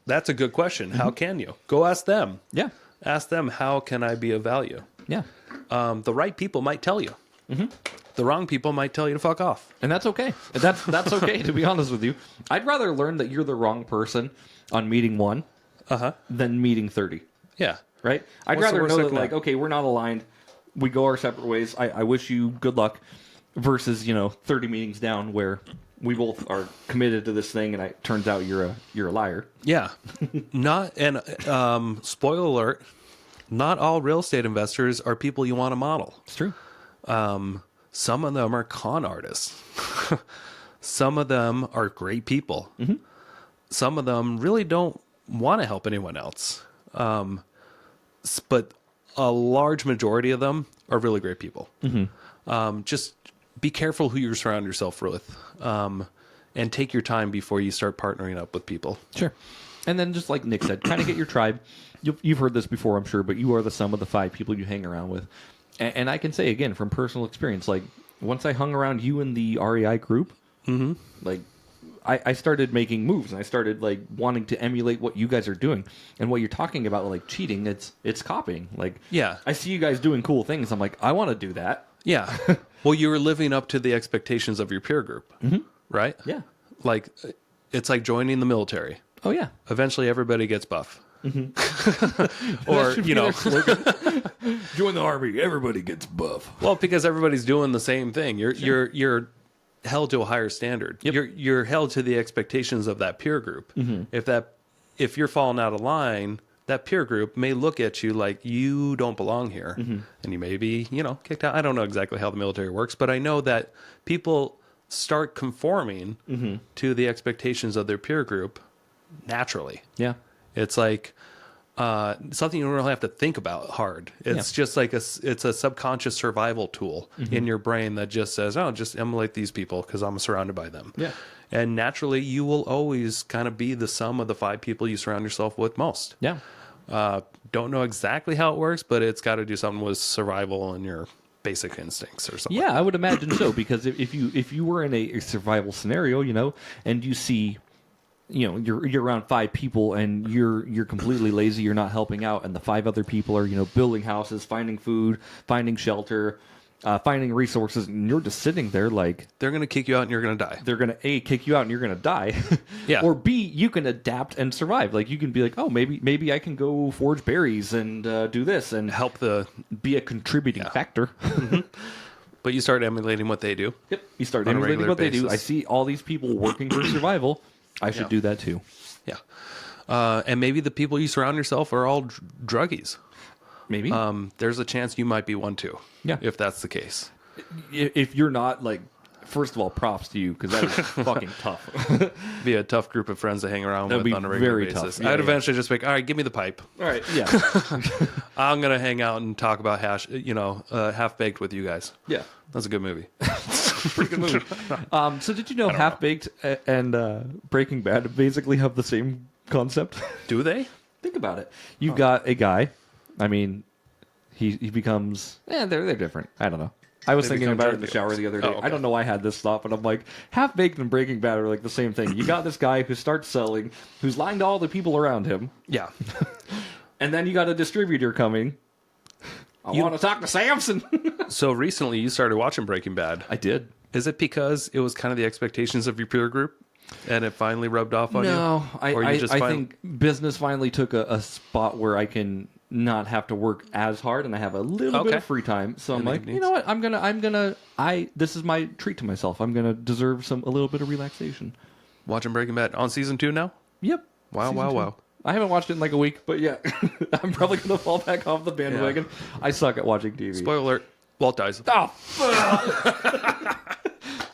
That's a good question. How can you? Go ask them. Yeah. Ask them, how can I be of value? Yeah. The right people might tell you. The wrong people might tell you to fuck off. And that's okay. That's okay, to be honest with you. I'd rather learn that you're the wrong person on meeting 1 than meeting 30. Yeah. Right? I'd rather know that, like, okay, we're not aligned. We go our separate ways. I wish you good luck versus, 30 meetings down where we both are committed to this thing and it turns out you're a liar. Yeah. Spoiler alert, not all real estate investors are people you want to model. It's true. Some of them are con artists. Some of them are great people. Some of them really don't want to help anyone else. But a large majority of them are really great people. Just be careful who you surround yourself with. And take your time before you start partnering up with people. Sure. And then just like Nick said, kind of get your tribe. You've heard this before, I'm sure, but you are the sum of the 5 people you hang around with. And I can say, again, from personal experience, like, once I hung around you in the REI group, like, I started making moves, and I started, like, wanting to emulate what you guys are doing. And what you're talking about, like, cheating, it's copying. Like, I see you guys doing cool things. I'm like, I want to do that. Yeah. Well, you were living up to the expectations of your peer group, right? Yeah. Like, it's like joining the military. Oh, yeah. Eventually, everybody gets buff. Or, join the army, everybody gets buff. Well, because everybody's doing the same thing. You're held to a higher standard. You're held to the expectations of that peer group. If you're falling out of line, that peer group may look at you like you don't belong here, and you may be, kicked out. I don't know exactly how the military works, but I know that people start conforming to the expectations of their peer group naturally. Yeah. It's like something you don't really have to think about hard. It's just like it's a subconscious survival tool in your brain that just says, oh, just emulate these people because I'm surrounded by them. Yeah. And naturally, you will always kind of be the sum of the 5 people you surround yourself with most. Yeah. Don't know exactly how it works, but it's got to do something with survival and your basic instincts or something. Yeah, I would imagine so, because if you were in a survival scenario, and you see, you're around 5 people and you're completely lazy, you're not helping out, and the 5 other people are, building houses, finding food, finding shelter, finding resources, and you're just sitting there like... They're going to kick you out and you're going to die. They're going to, A, kick you out and you're going to die. Yeah. Or B, you can adapt and survive. Like you can be like, oh, maybe I can go forge berries and do this and help be a contributing factor. But you start emulating what they do. Yep. You start emulating what they do. I see all these people working for survival. I should do that too. Yeah. And maybe the people you surround yourself are all druggies. Maybe. There's a chance you might be one too. Yeah. If that's the case. If you're not like, first of all, props to you because that is fucking tough. Be a tough group of friends to hang around That'd with be on a regular very basis. tough. Yeah, I'd eventually just be like, all right, give me the pipe. All right. Yeah. I'm gonna hang out and talk about Half Baked with you guys. Yeah. That's a good movie. Pretty good movie. So did you know Half Baked and Breaking Bad basically have the same concept? Do they? Think about it. You've got a guy. I mean, he becomes. They're different. I don't know. I was thinking about it in the shower the other day. Oh, okay. I don't know why I had this thought, but I'm like, Half Baked and Breaking Bad are like the same thing. You got this guy who starts selling, who's lying to all the people around him. Yeah. And then you got a distributor coming. I want to talk to Samson. So recently you started watching Breaking Bad. I did. Is it because it was kind of the expectations of your peer group and it finally rubbed off on you? No, I just think business finally took a spot where I can not have to work as hard and I have a little bit of free time. So I'm like, you know what? This is my treat to myself. I'm going to deserve a little bit of relaxation. Watching Breaking Bad on season 2 now? Yep. Wow. I haven't watched it in like a week, but yeah, I'm probably going to fall back off the bandwagon. Yeah. I suck at watching TV. Spoiler alert, Walt dies.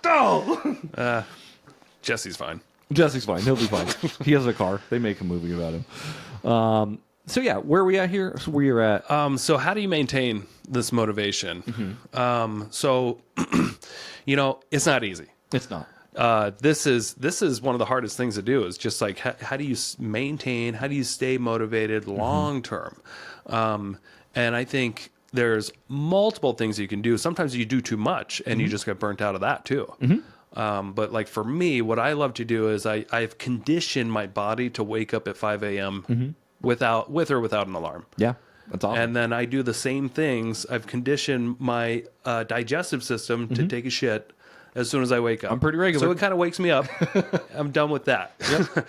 Oh! Jesse's fine. Jesse's fine. He'll be fine. He has a car. They make a movie about him. So yeah, where are we at here? So where you're at? So how do you maintain this motivation? Mm-hmm. It's not easy. It's not. This is one of the hardest things to do. Is just like how do you maintain? How do you stay motivated long term? And I think there's multiple things you can do. Sometimes you do too much, and you just get burnt out of that too. But like for me, what I love to do is I've conditioned my body to wake up at 5 a.m. With or without an alarm. Yeah, that's awesome. And then I do the same things. I've conditioned my digestive system to take a shit as soon as I wake up. I'm pretty regular. So it kind of wakes me up. I'm done with that. Yep.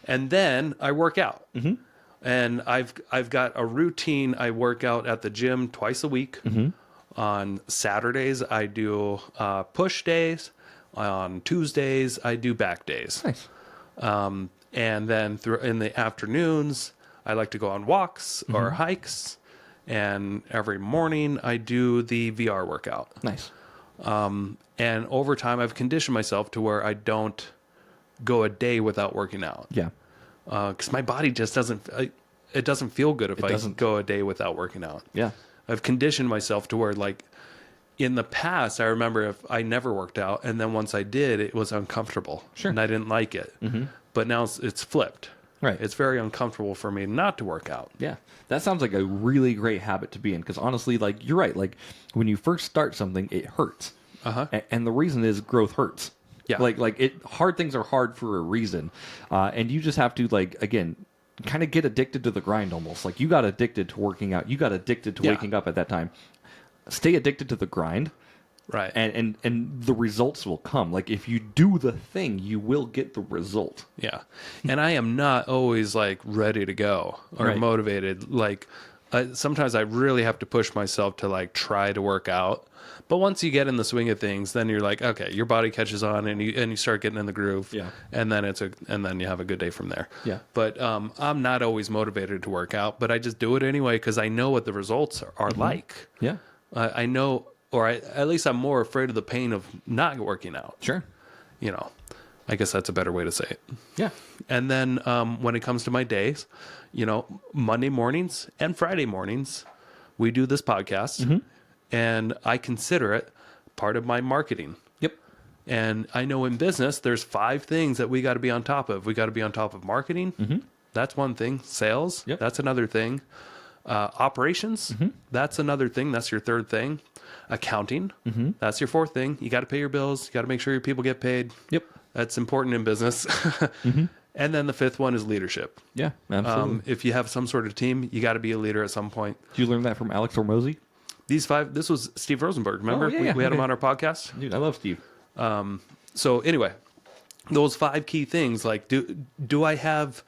And then I work out. And I've got a routine. I work out at the gym twice a week. On Saturdays, I do push days. On Tuesdays, I do back days. Nice. And then in the afternoons, I like to go on walks or hikes. And every morning, I do the VR workout. Nice. And over time, I've conditioned myself to where I don't go a day without working out. Yeah. Because my body just doesn't feel good if I go a day without working out. Yeah. I've conditioned myself to where, like, in the past, I remember if I never worked out, and then once I did, it was uncomfortable. Sure. And I didn't like it. But now it's flipped. Right. It's very uncomfortable for me not to work out. Yeah. That sounds like a really great habit to be in, because honestly, like, you're right. Like, when you first start something, it hurts. And the reason is growth hurts. Yeah. Hard things are hard for a reason. And you just have to, like, again, kind of get addicted to the grind almost. Like, you got addicted to working out. You got addicted to waking up at that time. Stay addicted to the grind. Right. And the results will come. Like, if you do the thing, you will get the result. Yeah. And I am not always, like, ready to go or motivated. Like, sometimes I really have to push myself to, like, try to work out. But once you get in the swing of things, then you're like, okay, your body catches on and you start getting in the groove. Yeah. And then you have a good day from there. Yeah. But I'm not always motivated to work out, but I just do it anyway because I know what the results are like. Yeah. I know, at least I'm more afraid of the pain of not working out. Sure. I guess that's a better way to say it. Yeah. And then when it comes to my days, Monday mornings and Friday mornings, we do this podcast. And I consider it part of my marketing. Yep. And I know in business, there's 5 things that we got to be on top of. We got to be on top of marketing. That's one thing. Sales. Yep. That's another thing. Operations. That's another thing. That's your 3rd thing. Accounting. That's your 4th thing. You got to pay your bills. You got to make sure your people get paid. Yep. That's important in business. And then the 5th one is leadership. Yeah, absolutely. If you have some sort of team, you got to be a leader at some point. Did you learn that from Alex Hormozy? These 5, this was Steve Rosenberg, remember? Oh, yeah, we had him on our podcast. Dude, I love Steve. So anyway, those 5 key things, like do I have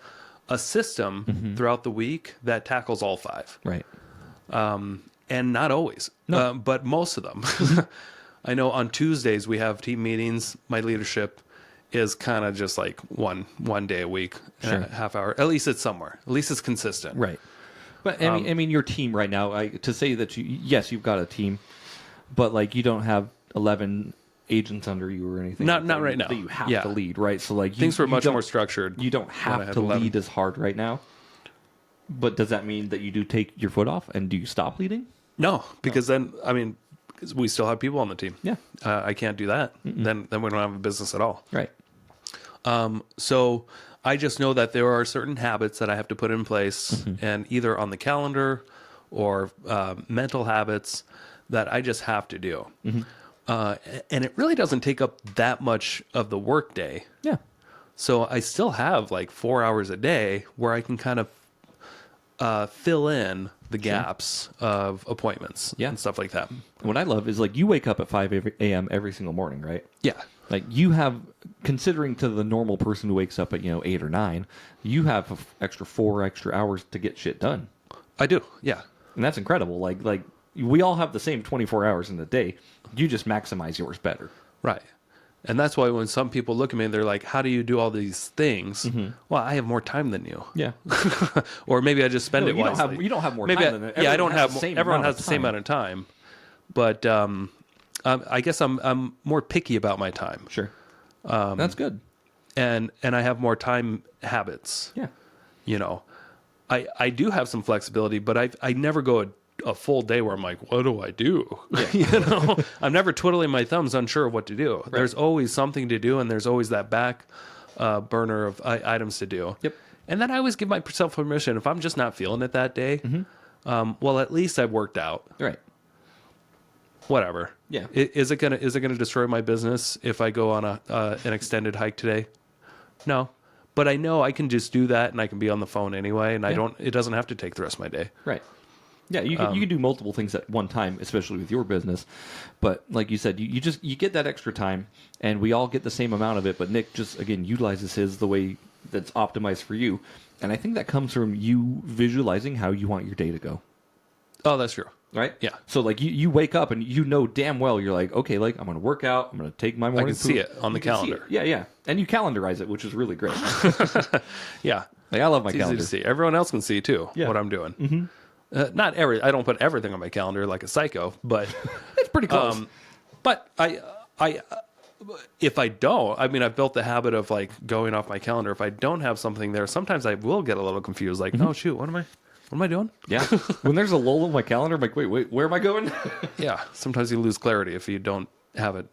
a system throughout the week that tackles all 5? Right. And not always, No. but most of them. I know on Tuesdays we have team meetings. My leadership is kind of just like one day a week, Sure. a half hour. At least it's somewhere. At least it's consistent. Right. But I mean, your team right now. To say that yes, you've got a team, but like you don't have 11 agents under you or anything. Not right now. That you have to lead, right? So like things were much more structured. You don't have to lead as hard right now. But does that mean that you do take your foot off and do you stop leading? No, because then because we still have people on the team. Yeah, I can't do that. Then we don't have a business at all. Right. So I just know that there are certain habits that I have to put in place, and either on the calendar or mental habits that I just have to do. And it really doesn't take up that much of the workday. Yeah. So I still have like 4 hours a day where I can kind of fill in the gaps of appointments and stuff like that. What I love is like you wake up at 5 a.m. every single morning, right? Yeah. Like you have, considering to the normal person who wakes up at 8 or 9, you have four extra hours to get shit done. I do. Yeah. And that's incredible. Like we all have the same 24 hours in a day. You just maximize yours better. Right. And that's why when some people look at me, they're like, how do you do all these things? Well, I have more time than you. Yeah. Or maybe I just spend it wisely. You don't have more maybe time than them. I don't have, everyone has the the same amount of time. But I guess I'm more picky about my time. Sure. That's good. And I have more time habits. Yeah. I do have some flexibility, but I never go a full day where I'm like, what do I do? Yeah. I'm never twiddling my thumbs, unsure of what to do. Right. There's always something to do, and there's always that back burner of items to do. Yep. And then I always give myself permission. If I'm just not feeling it that day, well, at least I've worked out. Right. Whatever. Yeah. Is it gonna destroy my business if I go on an extended hike today? No. But I know I can just do that, and I can be on the phone anyway, and it doesn't have to take the rest of my day. Right. Yeah, you can do multiple things at one time, especially with your business. But like you said, you get that extra time, and we all get the same amount of it. But Nick just, again, utilizes his the way that's optimized for you. And I think that comes from you visualizing how you want your day to go. Oh, that's true. Right? Yeah. So like you wake up and you know damn well you're like, okay, like I'm going to work out. I'm going to take my morning. I can see it on the calendar. Yeah, yeah. And you calendarize it, which is really great. Yeah. Like I love my it's calendar. easy to see. Everyone else can see too what I'm doing. I don't put everything on my calendar like a psycho, but it's pretty close. But if I don't, I've built the habit of like going off my calendar. If I don't have something there, sometimes I will get a little confused. Like, oh shoot, what am I doing? Yeah. When there's a lull in my calendar, I'm like, wait, where am I going? Yeah. Sometimes you lose clarity if you don't have it,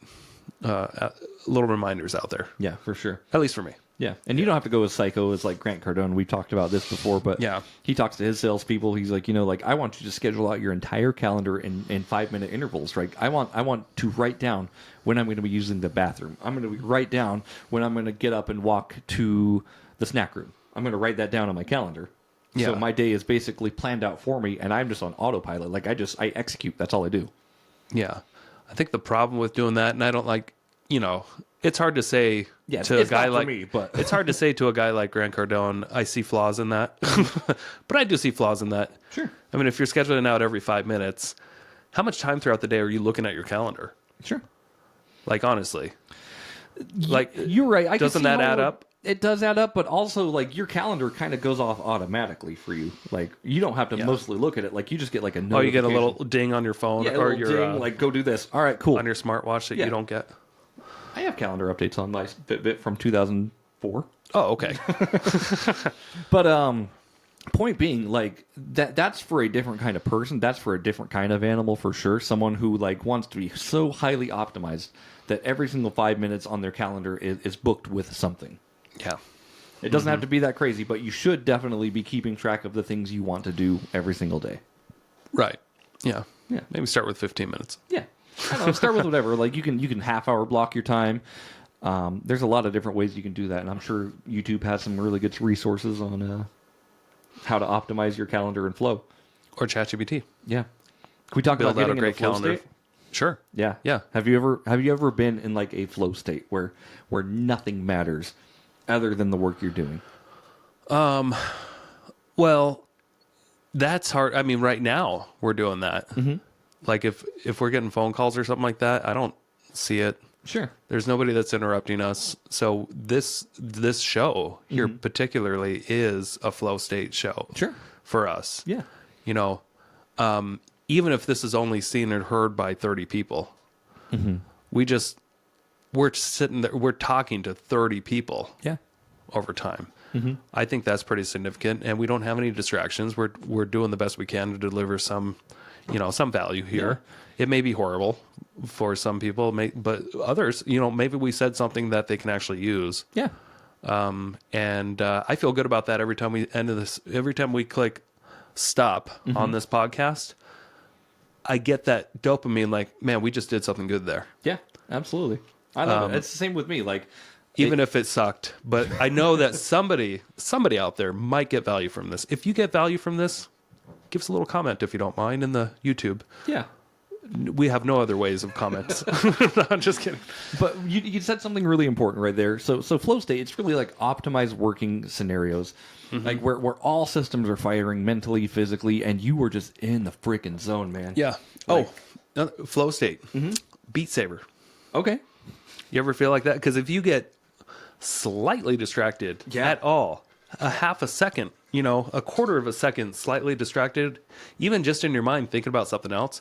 little reminders out there. Yeah, for sure. At least for me. Yeah, and you don't have to go as psycho as like Grant Cardone. We've talked about this before, but yeah, he talks to his salespeople. He's like, like I want you to schedule out your entire calendar in 5-minute intervals. Right? I want to write down when I'm going to be using the bathroom. I'm going to write down when I'm going to get up and walk to the snack room. I'm going to write that down on my calendar. Yeah. So my day is basically planned out for me, and I'm just on autopilot. Like I execute. That's all I do. Yeah, I think the problem with doing that, and I don't like, it's hard to say to a guy like me, but it's hard to say to a guy like Grant Cardone, I see flaws in that. But I do see flaws in that. Sure. If you're scheduling out every 5 minutes, how much time throughout the day are you looking at your calendar? Sure. Like honestly. Like you're right. Doesn't that add up? It does add up, but also like your calendar kind of goes off automatically for you. Like you don't have to mostly look at it. Like you just get like a notification. Oh, you get a little ding on your phone or your ding, like go do this. All right, cool. On your smartwatch that you don't get. I have calendar updates on my Fitbit from 2004. Oh, okay. But point being, like that's for a different kind of person. That's for a different kind of animal for sure. Someone who like wants to be so highly optimized that every single 5 minutes on their calendar is booked with something. Yeah. It doesn't have to be that crazy, but you should definitely be keeping track of the things you want to do every single day. Right. Yeah. Yeah. Maybe start with 15 minutes. Yeah. I don't know, start with whatever. Like you can half-hour block your time. There's a lot of different ways you can do that, and I'm sure YouTube has some really good resources on how to optimize your calendar and flow. Or ChatGPT. Yeah. Can we talk Build about out getting a great in the flow calendar. state? Sure. Yeah. Yeah. Have you ever been in like a flow state where nothing matters other than the work you're doing? Well, that's hard. I mean, right now we're doing that. Mm-hmm. Like if we're getting phone calls or something like that, I don't see it. Sure. There's nobody that's interrupting us. So this show here particularly is a flow state show. Sure. For us. Yeah. You know, even if this is only seen and heard by 30 people, we're sitting there, we're talking to 30 people. Yeah. Over time. I think that's pretty significant, and we don't have any distractions. We're doing the best we can to deliver some value here. Yeah. It may be horrible for some people, but others, maybe we said something that they can actually use. Yeah. And I feel good about that every time we end this. Every time we click stop on this podcast, I get that dopamine. Like, man, we just did something good there. Yeah, absolutely. I love it. It's the same with me. Like, even if it sucked, but I know that somebody out there might get value from this. If you get value from this, give us a little comment if you don't mind in the YouTube. Yeah. We have no other ways of comments. No, I'm just kidding. But you said something really important right there. So flow state, it's really like optimized working scenarios, like where all systems are firing mentally, physically, and you were just in the freaking zone, man. Yeah. Flow state. Beat Saber. Okay. You ever feel like that? Because if you get slightly distracted at all, a half a second, a quarter of a second slightly distracted, even just in your mind thinking about something else,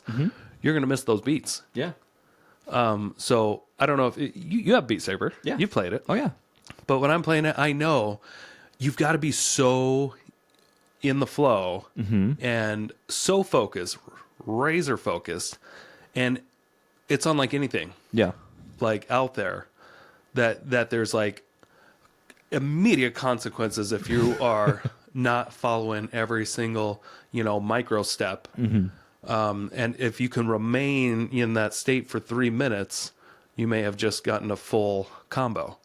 you're going to miss those beats. Yeah. So I don't know if you have Beat Saber. Yeah. You've played it. Oh, yeah. But when I'm playing it, I know you've got to be so in the flow and so focused, razor focused, and it's unlike anything. Yeah. Like out there that there's like immediate consequences if you are not following every single, micro step. And if you can remain in that state for 3 minutes, you may have just gotten a full combo.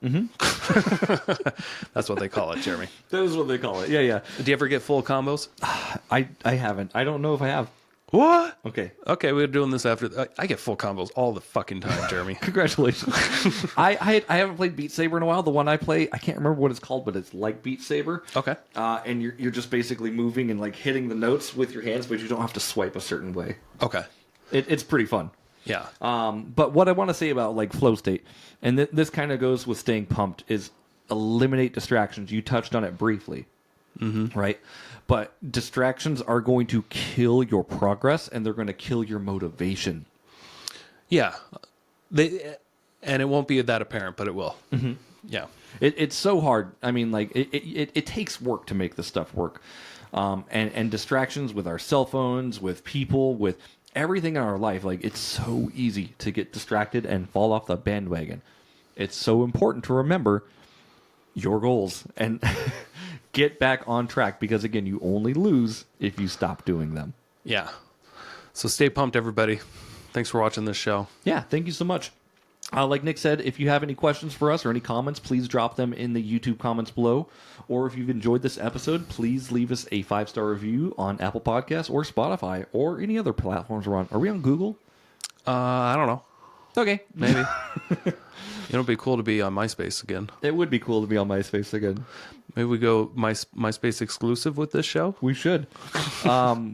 That's what they call it, Jeremy. That is what they call it. Yeah, yeah. Do you ever get full combos? I haven't. I don't know if I have. What? Okay, we're doing this after. I get full combos all the fucking time, Jeremy. Congratulations. I haven't played Beat Saber in a while. The one I play, I can't remember what it's called, but it's like Beat Saber. Okay. And you're just basically moving and like hitting the notes with your hands, but you don't have to swipe a certain way. Okay. It's pretty fun. Yeah. But what I want to say about like flow state, and this kind of goes with staying pumped, is eliminate distractions. You touched on it briefly, right? But distractions are going to kill your progress, and they're going to kill your motivation. Yeah. And it won't be that apparent, but it will. Yeah. It's so hard. I mean, like it takes work to make this stuff work, and distractions with our cell phones, with people, with everything in our life. Like, it's so easy to get distracted and fall off the bandwagon. It's so important to remember your goals and get back on track, because again, you only lose if you stop doing them. Yeah. So stay pumped, everybody. Thanks for watching this show. Yeah, thank you so much. Like Nick said, if you have any questions for us or any comments, please drop them in the YouTube comments below. Or if you've enjoyed this episode, please leave us a 5-star review on Apple Podcasts or Spotify or any other platforms we're on. Are we on Google? I don't know. Okay. Maybe. It'll be cool to be on MySpace again. It would be cool to be on MySpace again. Maybe we go MySpace exclusive with this show. We should.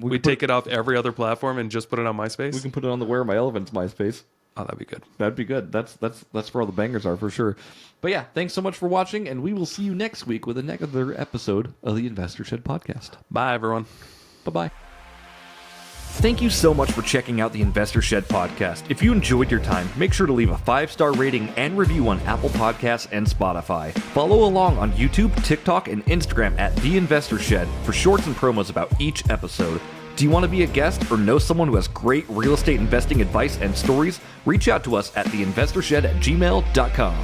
We take it off every other platform and just put it on MySpace. We can put it on the Where Are My Elephants MySpace. Oh, that'd be good. That'd be good. That's where all the bangers are for sure. But yeah, thanks so much for watching, and we will see you next week with another episode of the Investor Shed Podcast. Bye, everyone. Bye-bye. Thank you so much for checking out the Investor Shed podcast. If you enjoyed your time, make sure to leave a 5-star rating and review on Apple Podcasts and Spotify. Follow along on YouTube, TikTok, and Instagram at The Investor Shed for shorts and promos about each episode. Do you want to be a guest or know someone who has great real estate investing advice and stories? Reach out to us at theinvestorshed@gmail.com.